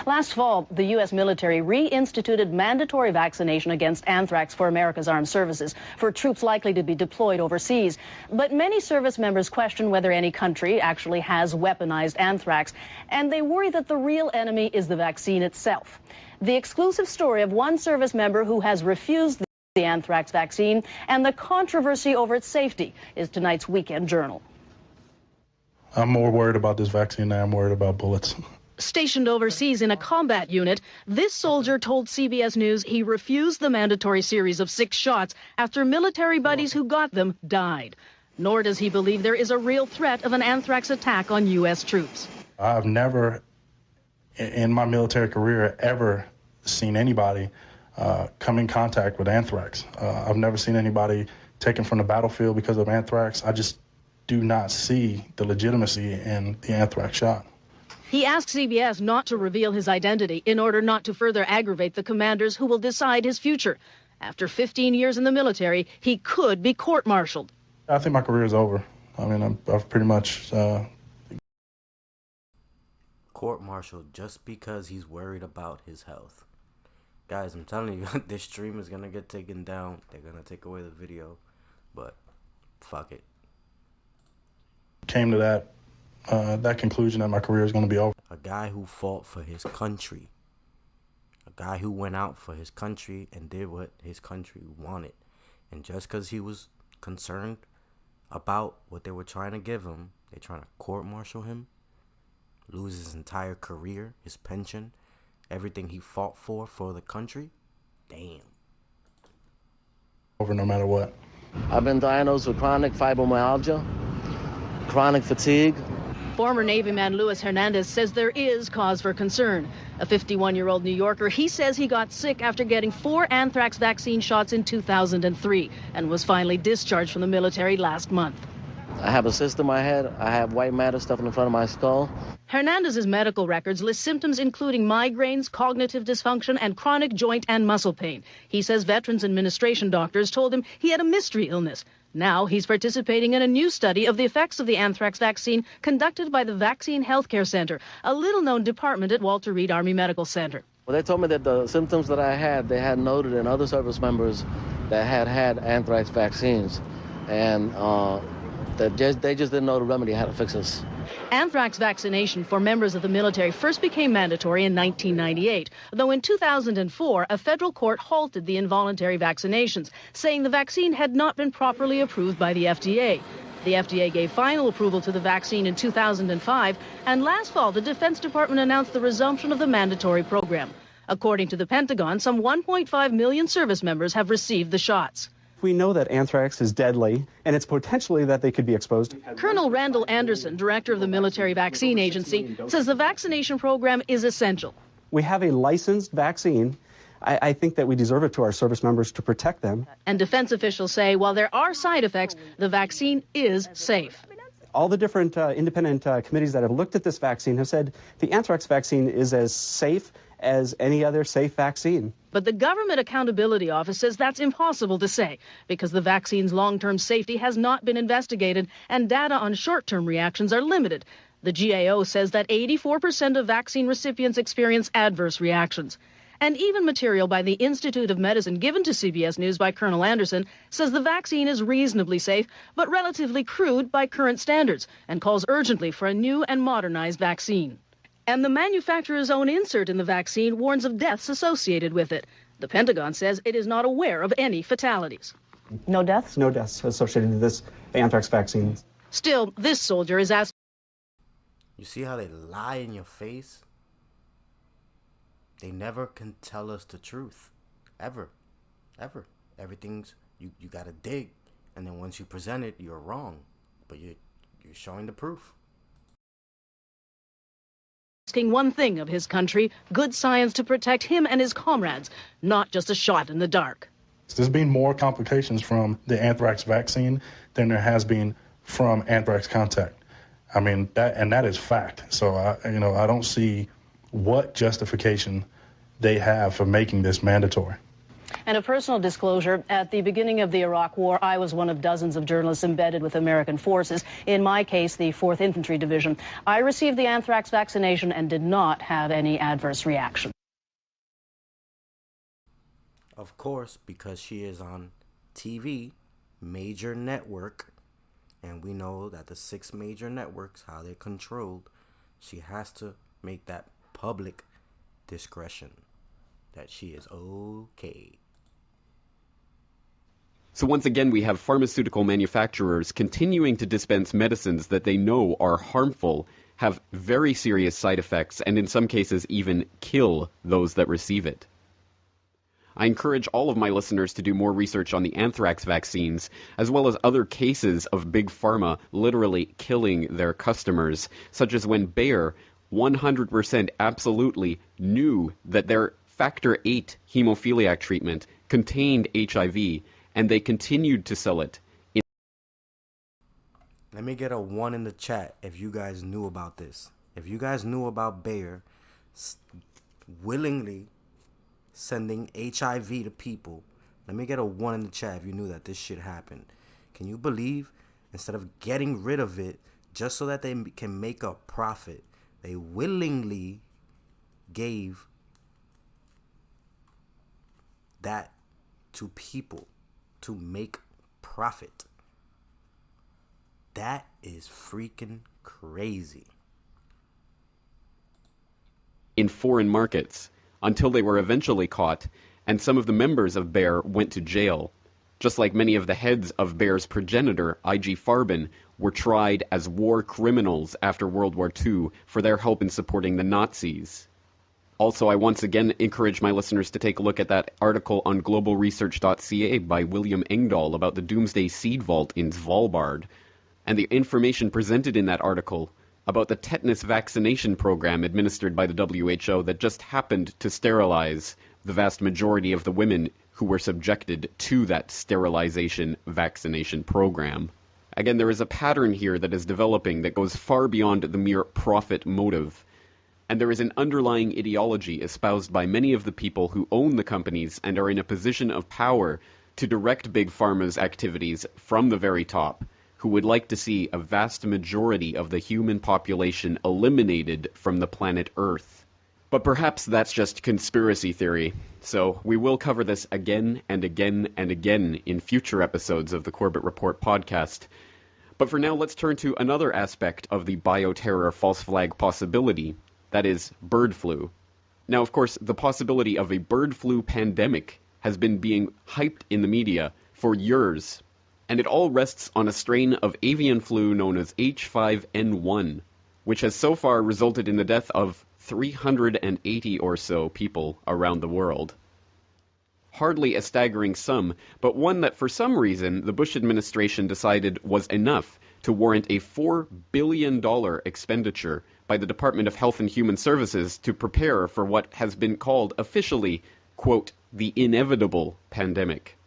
Last fall, the U.S. military reinstituted mandatory vaccination against anthrax for America's armed services for troops likely to be deployed overseas. But many service members question whether any country actually has weaponized anthrax, and they worry that the real enemy is the vaccine itself. The exclusive story of one service member who has refused the anthrax vaccine and the controversy over its safety is tonight's Weekend Journal. I'm more worried about this vaccine than I'm worried about bullets. Stationed overseas in a combat unit, this soldier told CBS News he refused the mandatory series of 6 shots after military buddies who got them died. Nor does he believe there is a real threat of an anthrax attack on U.S. troops. I've never, in my military career, ever seen anybody come in contact with anthrax. I've never seen anybody taken from the battlefield because of anthrax. I just do not see the legitimacy in the anthrax shot. He asked CBS not to reveal his identity in order not to further aggravate the commanders who will decide his future. After 15 years in the military, he could be court-martialed. I think my career is over. I mean, I've pretty much... Court-martialed just because he's worried about his health. Guys, I'm telling you, this stream is going to get taken down. They're going to take away the video. But, fuck it. Came to that conclusion that my career is going to be over. A guy who fought for his country. A guy who went out for his country and did what his country wanted. And just because he was concerned about what they were trying to give him, they're trying to court-martial him, lose his entire career, his pension, everything he fought for the country. Damn. Over no matter what. I've been diagnosed with chronic fibromyalgia, chronic fatigue. Former Navy man Luis Hernandez says there is cause for concern. A 51-year-old New Yorker, he says he got sick after getting 4 anthrax vaccine shots in 2003 and was finally discharged from the military last month. I have a cyst in my head. I have white matter stuff in the front of my skull. Hernandez's medical records list symptoms including migraines, cognitive dysfunction, and chronic joint and muscle pain. He says Veterans Administration doctors told him he had a mystery illness. Now he's participating in a new study of the effects of the anthrax vaccine conducted by the Vaccine Healthcare Center, a little-known department at Walter Reed Army Medical Center. Well, they told me that the symptoms that I had, they had noted in other service members that had anthrax vaccines, and they just didn't know the remedy, how to fix this. Anthrax vaccination for members of the military first became mandatory in 1998, though in 2004, a federal court halted the involuntary vaccinations, saying the vaccine had not been properly approved by the FDA. The FDA gave final approval to the vaccine in 2005, and last fall, the Defense Department announced the resumption of the mandatory program. According to the Pentagon, some 1.5 million service members have received the shots. We know that anthrax is deadly, and it's potentially that they could be exposed. Colonel Randall Anderson, director of the Military Vaccine Agency, says the vaccination program is essential. We have a licensed vaccine. I think that we deserve it to our service members to protect them. And defense officials say while there are side effects, the vaccine is safe. All the different independent committees that have looked at this vaccine have said the anthrax vaccine is as safe as any other safe vaccine. But the Government Accountability Office says that's impossible to say because the vaccine's long-term safety has not been investigated and data on short-term reactions are limited. The GAO says that 84% of vaccine recipients experience adverse reactions. And even material by the Institute of Medicine given to CBS News by Colonel Anderson says the vaccine is reasonably safe but relatively crude by current standards and calls urgently for a new and modernized vaccine. And the manufacturer's own insert in the vaccine warns of deaths associated with it. The Pentagon says it is not aware of any fatalities. No deaths? No deaths associated with this anthrax vaccine. Still, this soldier is asking. You see how they lie in your face? They never can tell us the truth. Ever. Ever. Everything's, you gotta dig. and then once you present it, you're wrong, but you're showing the proof. Asking one thing of his country, good science to protect him and his comrades, not just a shot in the dark. There's been more complications from the anthrax vaccine than there has been from anthrax contact. I mean, that is fact. So I don't see what justification they have for making this mandatory. And a personal disclosure, at the beginning of the Iraq War, I was one of dozens of journalists embedded with American forces, in my case, the 4th Infantry Division. I received the anthrax vaccination and did not have any adverse reaction. Of course, because she is on TV, major network, and we know that the 6 major networks, how they're controlled, she has to make that public discretion that she is okay. So once again, we have pharmaceutical manufacturers continuing to dispense medicines that they know are harmful, have very serious side effects, and in some cases even kill those that receive it. I encourage all of my listeners to do more research on the anthrax vaccines, as well as other cases of Big Pharma literally killing their customers, such as when Bayer 100% absolutely knew that their Factor VIII hemophiliac treatment contained HIV, and they continued to sell it. Let me get a 1 in the chat if you guys knew about this. If you guys knew about Bayer willingly sending HIV to people, let me get a 1 in the chat if you knew that this shit happened. Can you believe, instead of getting rid of it just so that they can make a profit, they willingly gave that to people to make profit? That is freaking crazy. In foreign markets, until they were eventually caught, and some of the members of Bayer went to jail, just like many of the heads of Bayer's progenitor, IG Farben, were tried as war criminals after World War II for their help in supporting the Nazis. Also, I once again encourage my listeners to take a look at that article on globalresearch.ca by William Engdahl about the Doomsday Seed Vault in Svalbard, and the information presented in that article about the tetanus vaccination program administered by the WHO that just happened to sterilize the vast majority of the women who were subjected to that sterilization vaccination program. Again, there is a pattern here that is developing that goes far beyond the mere profit motive. And there is an underlying ideology espoused by many of the people who own the companies and are in a position of power to direct Big Pharma's activities from the very top, who would like to see a vast majority of the human population eliminated from the planet Earth. But perhaps that's just conspiracy theory, so we will cover this again and again and again in future episodes of the Corbett Report podcast. But for now, let's turn to another aspect of the bioterror false flag possibility. That is, bird flu. Now, of course, the possibility of a bird flu pandemic has been being hyped in the media for years, and it all rests on a strain of avian flu known as H5N1, which has so far resulted in the death of 380 or so people around the world. Hardly a staggering sum, but one that for some reason the Bush administration decided was enough to warrant a $4 billion expenditure by the Department of Health and Human Services to prepare for what has been called officially, quote, the inevitable pandemic.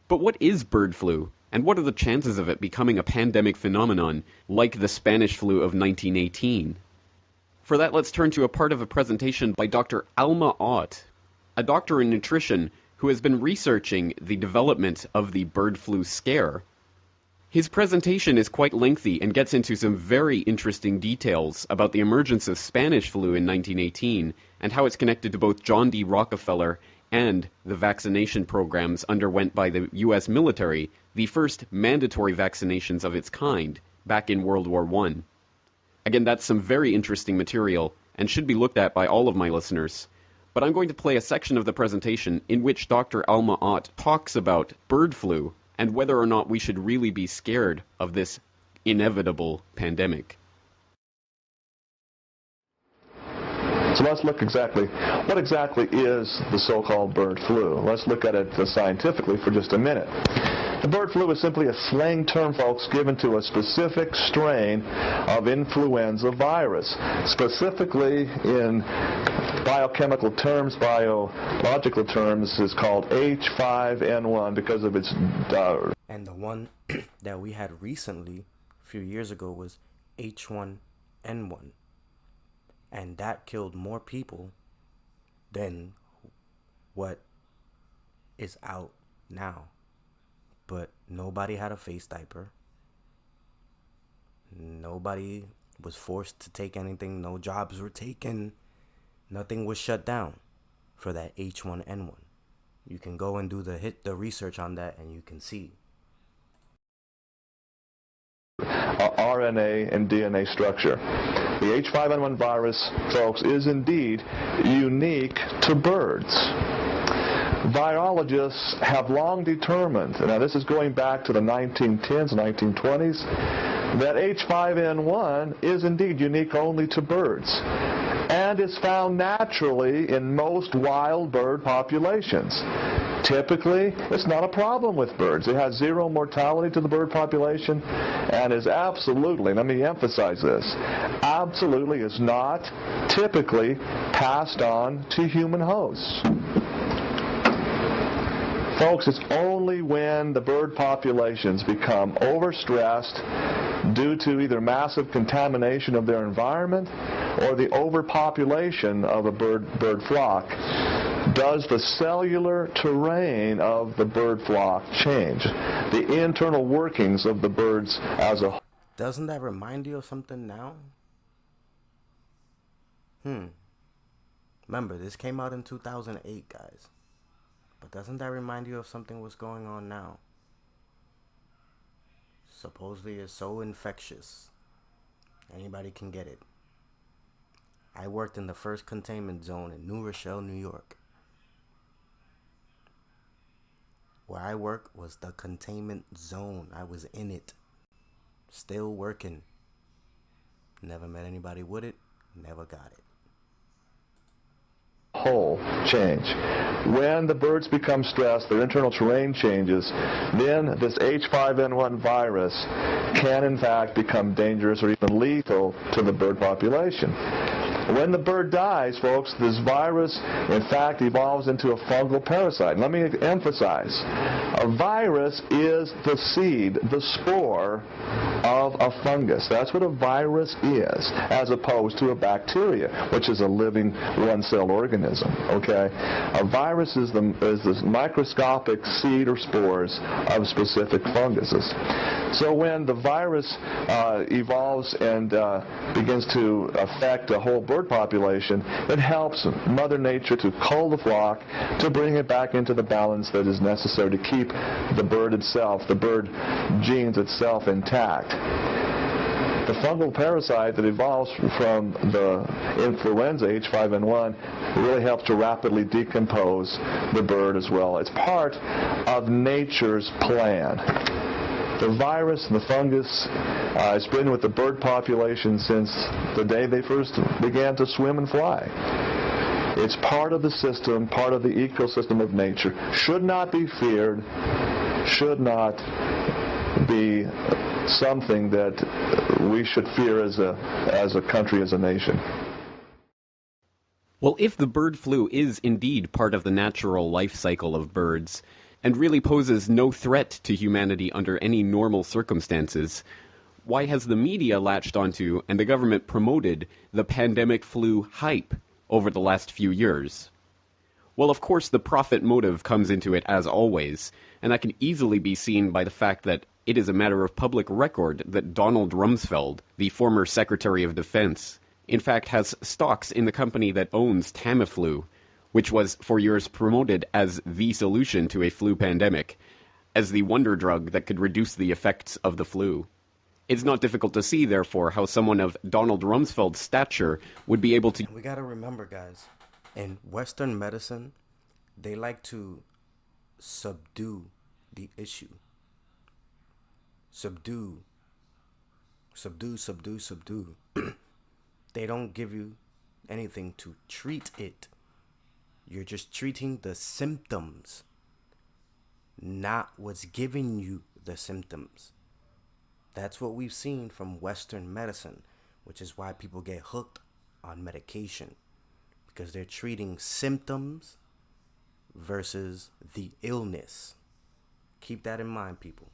But what is bird flu, and what are the chances of it becoming a pandemic phenomenon like the Spanish flu of 1918? For that, let's turn to a part of a presentation by Dr. Alma Ott, a doctor in nutrition who has been researching the development of the bird flu scare. His presentation is quite lengthy and gets into some very interesting details about the emergence of Spanish flu in 1918 and how it's connected to both John D. Rockefeller and the vaccination programs underwent by the U.S. military, the first mandatory vaccinations of its kind back in World War I. Again, that's some very interesting material and should be looked at by all of my listeners. But I'm going to play a section of the presentation in which Dr. Alma Ott talks about bird flu and whether or not we should really be scared of this inevitable pandemic. So let's look what exactly is the so-called bird flu. Let's look at it scientifically for just a minute. The bird flu is simply a slang term, folks, given to a specific strain of influenza virus. Specifically in biochemical terms, biological terms, is called H5N1 because of its... And the one that we had recently, a few years ago, was H1N1. And that killed more people than what is out now. But nobody had a face diaper. Nobody was forced to take anything. No jobs were taken. Nothing was shut down for that H1N1. You can go and do the research on that, and you can see. RNA and DNA structure. The H5N1 virus, folks, is indeed unique to birds. Virologists have long determined, now this is going back to the 1910s, 1920s, that H5N1 is indeed unique only to birds and is found naturally in most wild bird populations. Typically, it's not a problem with birds. It has zero mortality to the bird population and is absolutely, let me emphasize this, absolutely is not typically passed on to human hosts. Folks, it's only when the bird populations become overstressed due to either massive contamination of their environment or the overpopulation of a bird flock does the cellular terrain of the bird flock change, the internal workings of the birds as a whole. Doesn't that remind you of something now? Remember, this came out in 2008, guys. But doesn't that remind you of something what's going on now? Supposedly it's so infectious. Anybody can get it. I worked in the first containment zone in New Rochelle, New York. Where I work was the containment zone. I was in it. Still working. Never met anybody with it. Never got it. Whole change. When the birds become stressed, their internal terrain changes, then this H5N1 virus can in fact become dangerous or even lethal to the bird population. When the bird dies, folks, this virus in fact evolves into a fungal parasite. Let me emphasize, a virus is the seed, the spore of a fungus. That's what a virus is, as opposed to a bacteria, which is a living one-cell organism. Okay, a virus is the microscopic seed or spores of specific funguses. So when the virus evolves and begins to affect a whole bird population, it helps Mother Nature to cull the flock, to bring it back into the balance that is necessary to keep the bird itself, the bird genes itself intact. The fungal parasite that evolves from the influenza H5N1 really helps to rapidly decompose the bird as well. It's part of nature's plan. The virus and the fungus has been with the bird population since the day they first began to swim and fly. It's part of the system, part of the ecosystem of nature. Should not be feared, should not be something that we should fear as a country, as a nation. Well, if the bird flu is indeed part of the natural life cycle of birds, and really poses no threat to humanity under any normal circumstances, why has the media latched onto and the government promoted the pandemic flu hype over the last few years? Well, of course, the profit motive comes into it as always, and that can easily be seen by the fact that it is a matter of public record that Donald Rumsfeld, the former Secretary of Defense, in fact has stocks in the company that owns Tamiflu, which was for years promoted as the solution to a flu pandemic, as the wonder drug that could reduce the effects of the flu. It's not difficult to see, therefore, how someone of Donald Rumsfeld's stature would be able to... And we gotta remember, guys, in Western medicine, they like to subdue the issue. Subdue. They don't give you anything to treat it. You're just treating the symptoms, not what's giving you the symptoms. That's what we've seen from Western medicine, which is why people get hooked on medication, because they're treating symptoms versus the illness. Keep that in mind, people.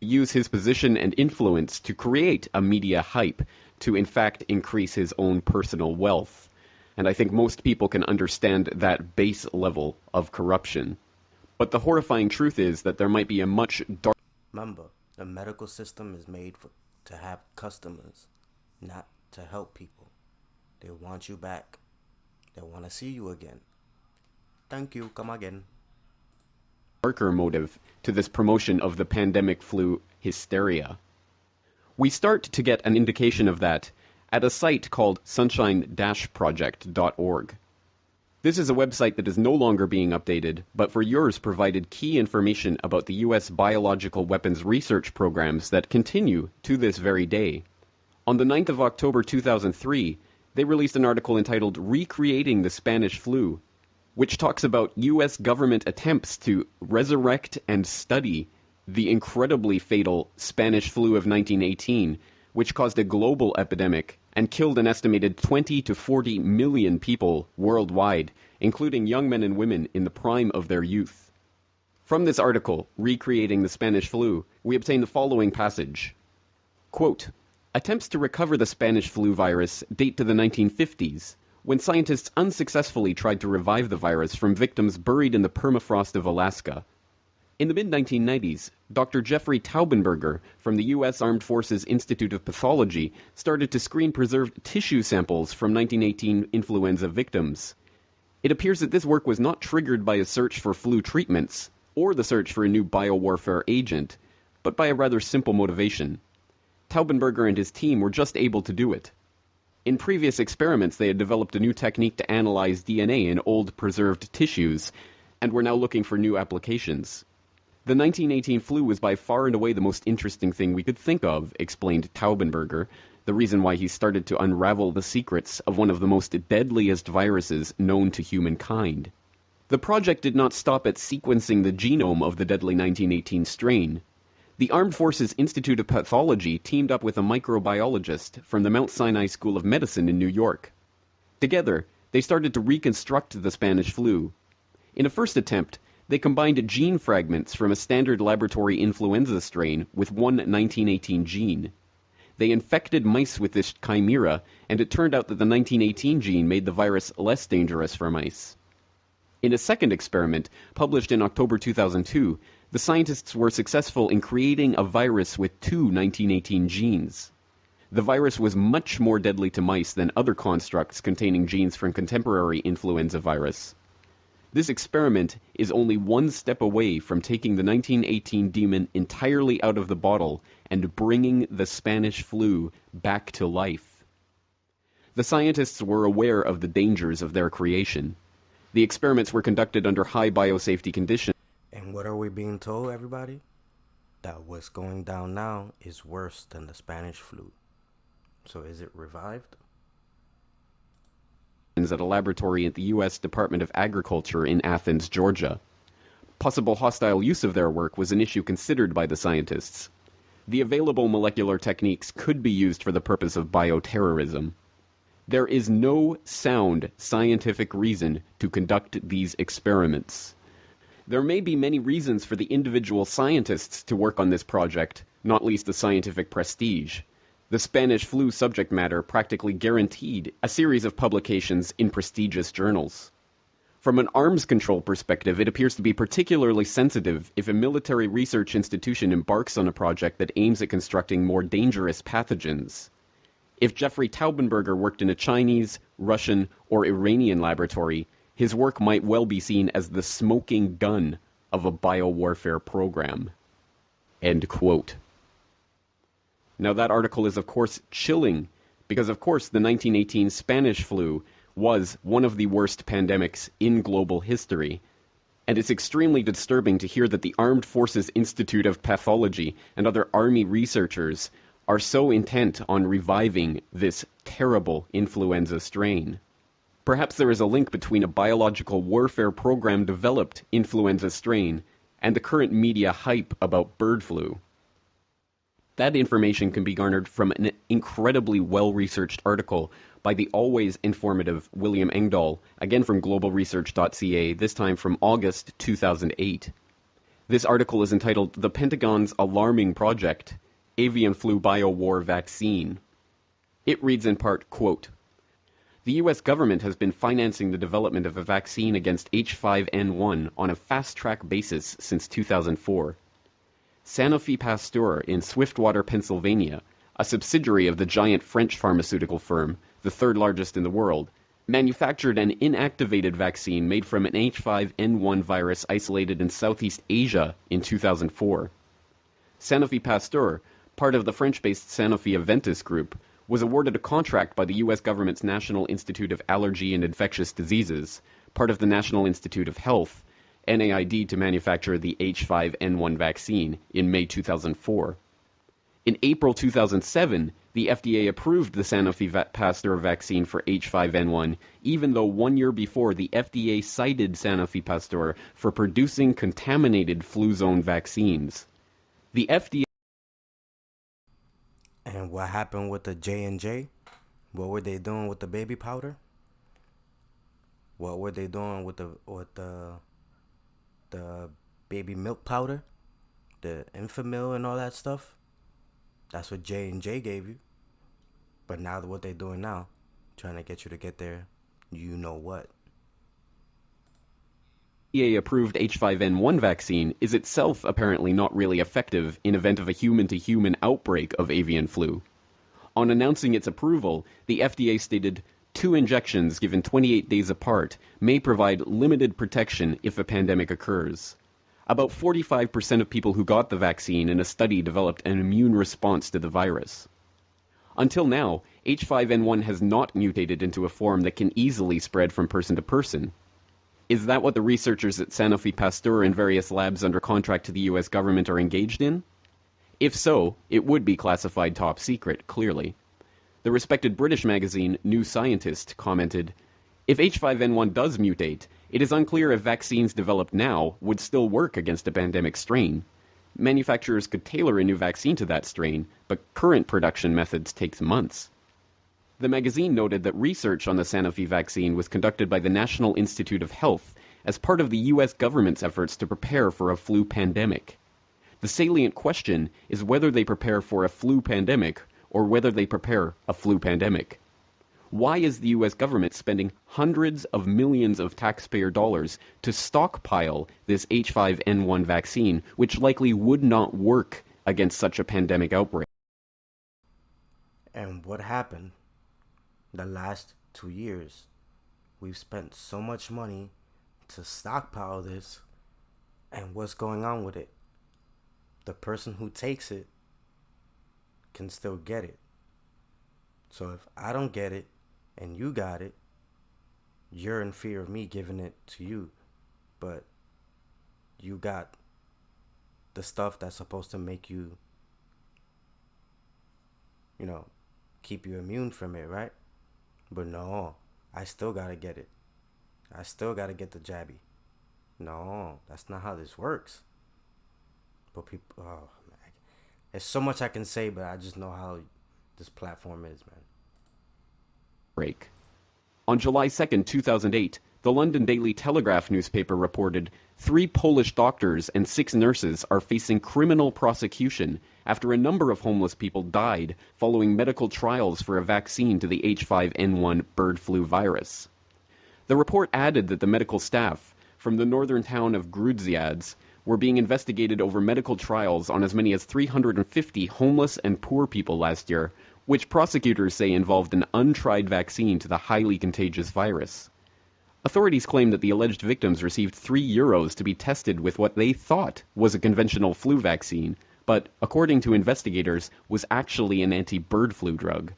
Use his position and influence to create a media hype to in fact increase his own personal wealth. And I think most people can understand that base level of corruption. But the horrifying truth is that there might be a much darker... Remember, the medical system is made to have customers, not to help people. They want you back. They want to see you again. Thank you, come again. Darker motive to this promotion of the pandemic flu hysteria. We start to get an indication of that at a site called sunshine-project.org. This is a website that is no longer being updated, but for years provided key information about the U.S. biological weapons research programs that continue to this very day. On the 9th of October 2003, they released an article entitled Recreating the Spanish Flu, which talks about U.S. government attempts to resurrect and study the incredibly fatal Spanish flu of 1918, which caused a global epidemic and killed an estimated 20 to 40 million people worldwide, including young men and women in the prime of their youth. From this article, Recreating the Spanish Flu, we obtain the following passage. Quote, attempts to recover the Spanish flu virus date to the 1950s, when scientists unsuccessfully tried to revive the virus from victims buried in the permafrost of Alaska. In the mid-1990s, Dr. Jeffrey Taubenberger from the U.S. Armed Forces Institute of Pathology started to screen preserved tissue samples from 1918 influenza victims. It appears that this work was not triggered by a search for flu treatments, or the search for a new biowarfare agent, but by a rather simple motivation. Taubenberger and his team were just able to do it. In previous experiments, they had developed a new technique to analyze DNA in old preserved tissues, and were now looking for new applications. The 1918 flu was by far and away the most interesting thing we could think of, explained Taubenberger, the reason why he started to unravel the secrets of one of the most deadliest viruses known to humankind. The project did not stop at sequencing the genome of the deadly 1918 strain. The Armed Forces Institute of Pathology teamed up with a microbiologist from the Mount Sinai School of Medicine in New York. Together, they started to reconstruct the Spanish flu. In a first attempt, they combined gene fragments from a standard laboratory influenza strain with one 1918 gene. They infected mice with this chimera, and it turned out that the 1918 gene made the virus less dangerous for mice. In a second experiment, published in October 2002, the scientists were successful in creating a virus with two 1918 genes. The virus was much more deadly to mice than other constructs containing genes from contemporary influenza virus. This experiment is only one step away from taking the 1918 demon entirely out of the bottle and bringing the Spanish flu back to life. The scientists were aware of the dangers of their creation. The experiments were conducted under high biosafety conditions. And what are we being told, everybody? That what's going down now is worse than the Spanish flu. So is it revived? At a laboratory at the U.S. Department of Agriculture in Athens, Georgia. Possible hostile use of their work was an issue considered by the scientists. The available molecular techniques could be used for the purpose of bioterrorism. There is no sound scientific reason to conduct these experiments. There may be many reasons for the individual scientists to work on this project, not least the scientific prestige. The Spanish flu subject matter practically guaranteed a series of publications in prestigious journals. From an arms control perspective, it appears to be particularly sensitive if a military research institution embarks on a project that aims at constructing more dangerous pathogens. If Jeffrey Taubenberger worked in a Chinese, Russian, or Iranian laboratory, his work might well be seen as the smoking gun of a biowarfare program. End quote. Now that article is of course chilling, because of course the 1918 Spanish flu was one of the worst pandemics in global history. And it's extremely disturbing to hear that the Armed Forces Institute of Pathology and other Army researchers are so intent on reviving this terrible influenza strain. Perhaps there is a link between a biological warfare program-developed influenza strain and the current media hype about bird flu. That information can be garnered from an incredibly well-researched article by the always informative William Engdahl, again from globalresearch.ca, this time from August 2008. This article is entitled "The Pentagon's Alarming Project, Avian Flu Biowar Vaccine." It reads in part, quote, "The U.S. government has been financing the development of a vaccine against H5N1 on a fast-track basis since 2004. Sanofi Pasteur in Swiftwater, Pennsylvania, a subsidiary of the giant French pharmaceutical firm, the third largest in the world, manufactured an inactivated vaccine made from an H5N1 virus isolated in Southeast Asia in 2004. Sanofi Pasteur, part of the French-based Sanofi Aventis Group, was awarded a contract by the U.S. government's National Institute of Allergy and Infectious Diseases, part of the National Institute of Health, NIAID, to manufacture the H5N1 vaccine in May 2004. In April 2007, the FDA approved the Sanofi Pasteur vaccine for H5N1, even though 1 year before the FDA cited Sanofi Pasteur for producing contaminated flu zone vaccines. The FDA... And what happened with the J&J? What were they doing with the baby powder? What were they doing with the baby milk powder? The Enfamil and all that stuff? That's what J&J gave you. But now what they're doing now, trying to get you to get there, you know what. FDA-approved H5N1 vaccine is itself apparently not really effective in event of a human-to-human outbreak of avian flu. On announcing its approval, the FDA stated, 2 injections given 28 days apart may provide limited protection if a pandemic occurs. About 45% of people who got the vaccine in a study developed an immune response to the virus. Until now, H5N1 has not mutated into a form that can easily spread from person to person. Is that what the researchers at Sanofi Pasteur and various labs under contract to the U.S. government are engaged in? If so, it would be classified top secret, clearly. The respected British magazine New Scientist commented, "If H5N1 does mutate, it is unclear if vaccines developed now would still work against a pandemic strain. Manufacturers could tailor a new vaccine to that strain, but current production methods take months." The magazine noted that research on the Sanofi vaccine was conducted by the National Institute of Health as part of the U.S. government's efforts to prepare for a flu pandemic. The salient question is whether they prepare for a flu pandemic or whether they prepare a flu pandemic. Why is the U.S. government spending hundreds of millions of taxpayer dollars to stockpile this H5N1 vaccine, which likely would not work against such a pandemic outbreak? And what happened? The last 2 years, we've spent so much money to stockpile this, and what's going on with it? The person who takes it can still get it. So if I don't get it and you got it, you're in fear of me giving it to you, but you got the stuff that's supposed to make you, keep you immune from it, right? But no, I still gotta get it. I still gotta get the jabby. No, that's not how this works. But people, oh man, there's so much I can say, but I just know how this platform is, man. Break. On July 2nd, 2008, the London Daily Telegraph newspaper reported 3 Polish doctors and 6 nurses are facing criminal prosecution after a number of homeless people died following medical trials for a vaccine to the H5N1 bird flu virus. The report added that the medical staff from the northern town of Grudziądz were being investigated over medical trials on as many as 350 homeless and poor people last year, which prosecutors say involved an untried vaccine to the highly contagious virus. Authorities claim that the alleged victims received €3 to be tested with what they thought was a conventional flu vaccine, but, according to investigators, was actually an anti-bird flu drug.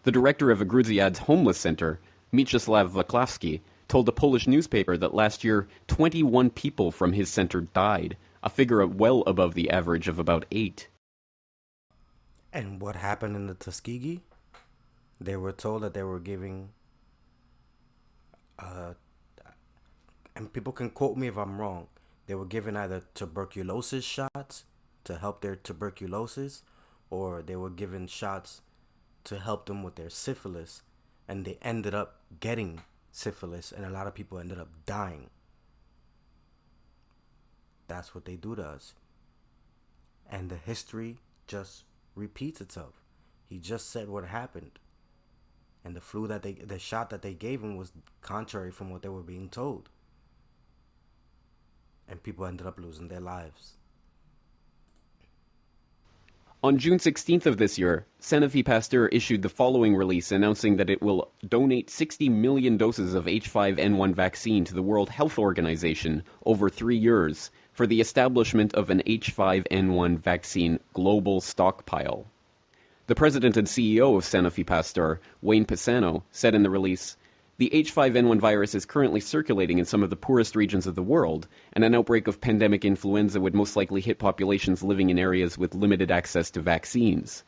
The director of a Grudziądz homeless center, Mieczysław Wacławski, told a Polish newspaper that last year 21 people from his center died, a figure well above the average of about 8. And what happened in the Tuskegee? They were told that they were giving and people can quote me if I'm wrong, they were given either tuberculosis shots to help their tuberculosis, or they were given shots to help them with their syphilis, and they ended up getting syphilis, and a lot of people ended up dying. That's what they do to us. And the history just repeats itself. He just said what happened. And the shot that they gave him was contrary from what they were being told. And people ended up losing their lives. On June 16th of this year, Sanofi Pasteur issued the following release announcing that it will donate 60 million doses of H5N1 vaccine to the World Health Organization over 3 years for the establishment of an H5N1 vaccine global stockpile. The president and CEO of Sanofi Pasteur, Wayne Pisano, said in the release, "The H5N1 virus is currently circulating in some of the poorest regions of the world, and an outbreak of pandemic influenza would most likely hit populations living in areas with limited access to vaccines.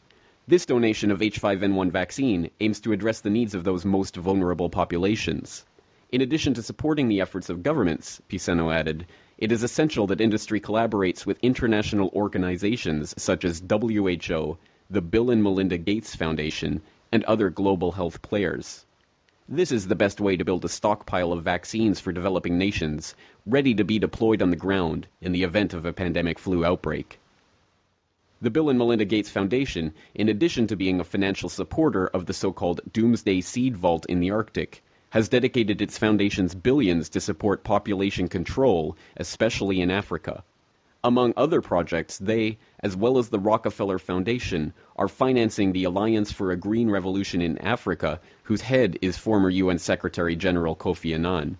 This donation of H5N1 vaccine aims to address the needs of those most vulnerable populations. In addition to supporting the efforts of governments," Pisano added, "it is essential that industry collaborates with international organizations such as WHO, the Bill and Melinda Gates Foundation, and other global health players. This is the best way to build a stockpile of vaccines for developing nations, ready to be deployed on the ground in the event of a pandemic flu outbreak." The Bill and Melinda Gates Foundation, in addition to being a financial supporter of the so-called Doomsday Seed Vault in the Arctic, has dedicated its foundation's billions to support population control, especially in Africa. Among other projects, they, as well as the Rockefeller Foundation, are financing the Alliance for a Green Revolution in Africa, whose head is former UN Secretary General Kofi Annan.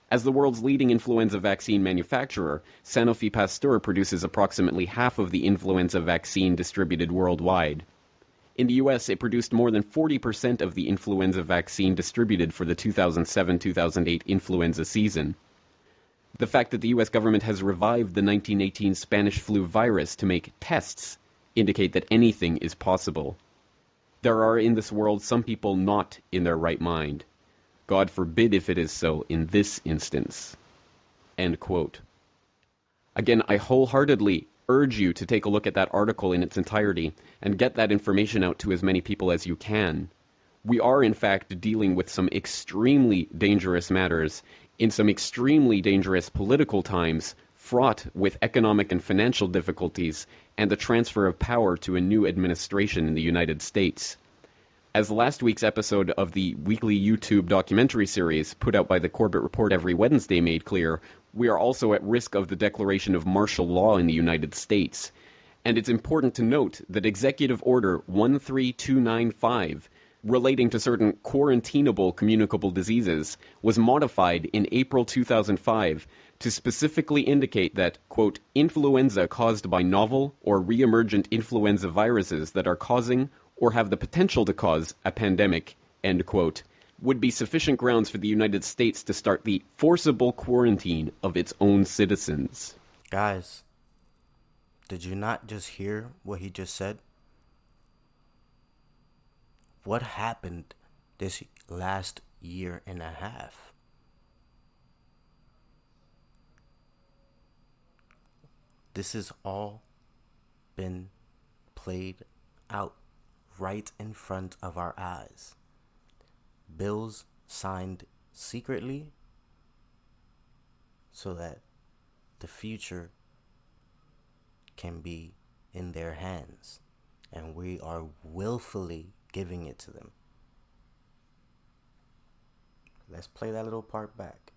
As the world's leading influenza vaccine manufacturer, Sanofi Pasteur produces approximately half of the influenza vaccine distributed worldwide. In the US, it produced more than 40% of the influenza vaccine distributed for the 2007-2008 influenza season. The fact that the U.S. government has revived the 1918 Spanish flu virus to make tests indicate that anything is possible. There are in this world some people not in their right mind. God forbid if it is so in this instance. End quote. Again, I wholeheartedly urge you to take a look at that article in its entirety and get that information out to as many people as you can. We are, in fact, dealing with some extremely dangerous matters in some extremely dangerous political times, fraught with economic and financial difficulties, and the transfer of power to a new administration in the United States. As last week's episode of the weekly YouTube documentary series put out by the Corbett Report every Wednesday made clear, we are also at risk of the declaration of martial law in the United States. And it's important to note that Executive Order 13295, relating to certain quarantinable communicable diseases, was modified in April 2005 to specifically indicate that, quote, influenza caused by novel or re-emergent influenza viruses that are causing or have the potential to cause a pandemic, end quote, would be sufficient grounds for the United States to start the forcible quarantine of its own citizens. Guys, did you not just hear what he just said? What happened this last year and a half? This has all been played out right in front of our eyes. Bills signed secretly so that the future can be in their hands, and we are willfully giving it to them. Let's play that little part back.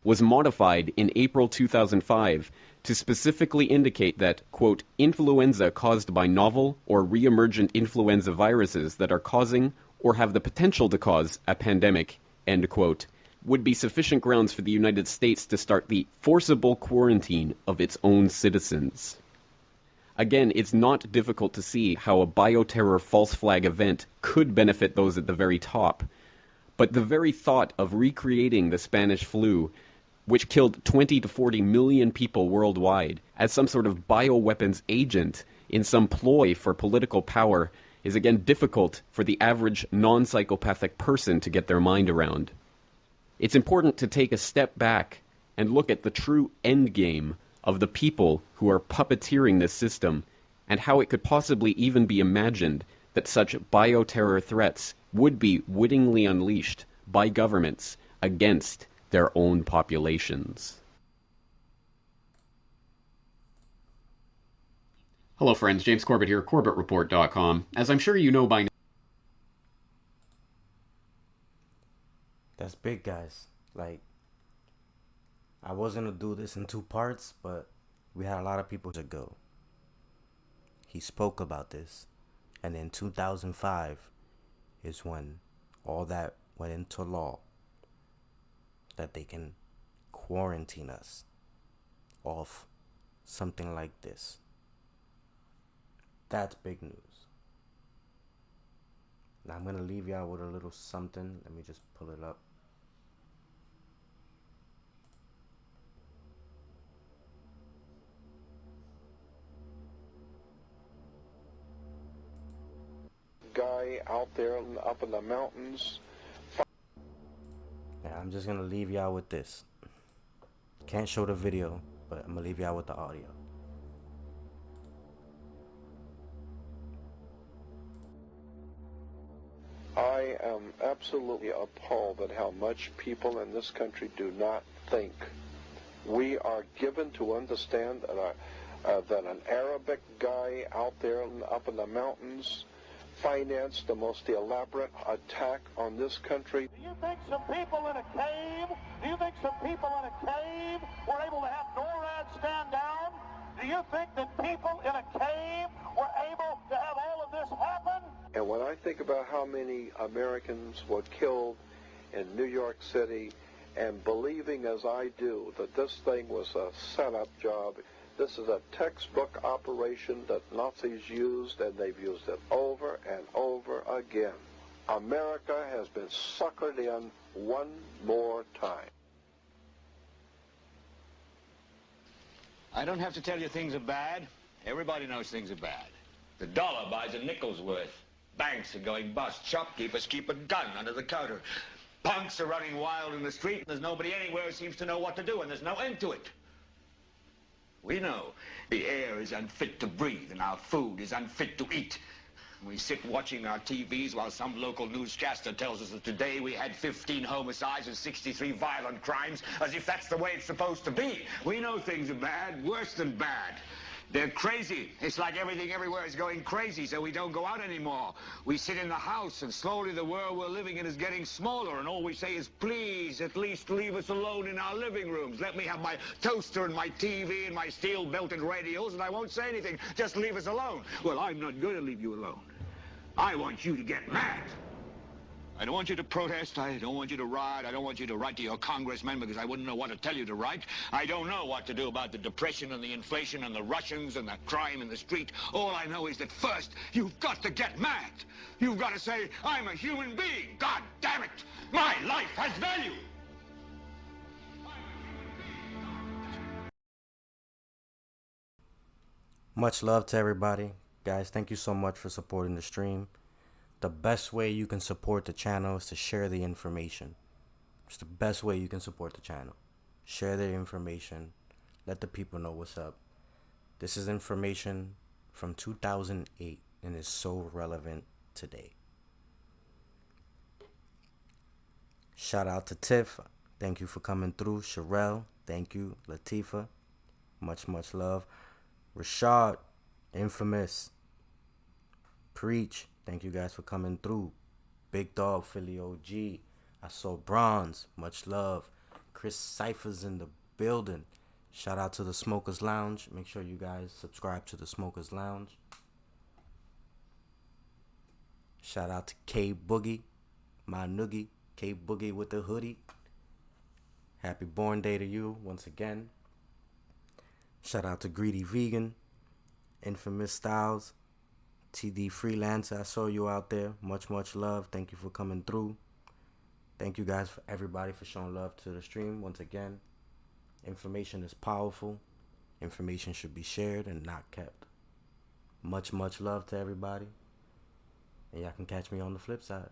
Was modified in April 2005 to specifically indicate that, quote, influenza caused by novel or re-emergent influenza viruses that are causing or have the potential to cause a pandemic, end quote, would be sufficient grounds for the United States to start the forcible quarantine of its own citizens. Again, it's not difficult to see how a bioterror false flag event could benefit those at the very top. But the very thought of recreating the Spanish flu, which killed 20 to 40 million people worldwide, as some sort of bioweapons agent in some ploy for political power, is again difficult for the average non-psychopathic person to get their mind around. It's important to take a step back and look at the true end game of the people who are puppeteering this system and how it could possibly even be imagined that such bioterror threats would be wittingly unleashed by governments against their own populations. Hello friends, James Corbett here, CorbettReport.com. As I'm sure you know by now... That's big, guys. Like, I was going to do this in 2 parts, but we had a lot of people ago. He spoke about this, and in 2005 is when all that went into law, that they can quarantine us off something like this. That's big news. Now I'm going to leave y'all with a little something. Let me just pull it up. Guy out there up in the mountains. Yeah, I'm just going to leave y'all with this. Can't show the video, but I'm going to leave y'all with the audio. I am absolutely appalled at how much people in this country do not think. We are given to understand that an Arabic guy out there up in the mountains financed the most elaborate attack on this country. Do you think some people in a cave were able to have NORAD stand down? Do you think that people in a cave were able to have all of this happen? And when I think about how many Americans were killed in New York City, and believing as I do that this thing was a setup job, this is a textbook operation that Nazis used, and they've used it over and over again. America has been suckered in one more time. I don't have to tell you things are bad. Everybody knows things are bad. The dollar buys a nickel's worth. Banks are going bust. Shopkeepers keep a gun under the counter. Punks are running wild in the street, and there's nobody anywhere who seems to know what to do, and there's no end to it. We know the air is unfit to breathe, and our food is unfit to eat. We sit watching our TVs while some local newscaster tells us that today we had 15 homicides and 63 violent crimes, as if that's the way it's supposed to be. We know things are bad, worse than bad. They're crazy. It's like everything everywhere is going crazy, so we don't go out anymore. We sit in the house, and slowly the world we're living in is getting smaller, and all we say is, please, at least leave us alone in our living rooms. Let me have my toaster and my TV and my steel-belted radios, and I won't say anything. Just leave us alone. Well, I'm not going to leave you alone. I want you to get mad. I don't want you to protest. I don't want you to riot. I don't want you to write to your congressman because I wouldn't know what to tell you to write. I don't know what to do about the depression and the inflation and the Russians and the crime in the street. All I know is that first, you've got to get mad. You've got to say, I'm a human being. God damn it. My life has value. Much love to everybody. Guys, thank you so much for supporting the stream. The best way you can support the channel is to share the information. It's the best way you can support the channel. Share the information. Let the people know what's up. This is information from 2008 and is so relevant today. Shout out to Tiff. Thank you for coming through. Sherelle, thank you. Latifa, much love. Rashad, Infamous, Preach, thank you guys for coming through. Big Dog, Philly OG. I saw Bronze, much love. Chris Cypher's in the building. Shout out to the Smokers Lounge. Make sure you guys subscribe to the Smokers Lounge. Shout out to K Boogie, my noogie. K Boogie with the hoodie. Happy born day to you once again. Shout out to Greedy Vegan, Infamous Styles, TD Freelancer. I saw you out there. Much love. Thank you for coming through. Thank you guys for everybody for showing love to the stream once again. Information is powerful. Information should be shared and not kept. Much love to everybody. And y'all can catch me on the flip side.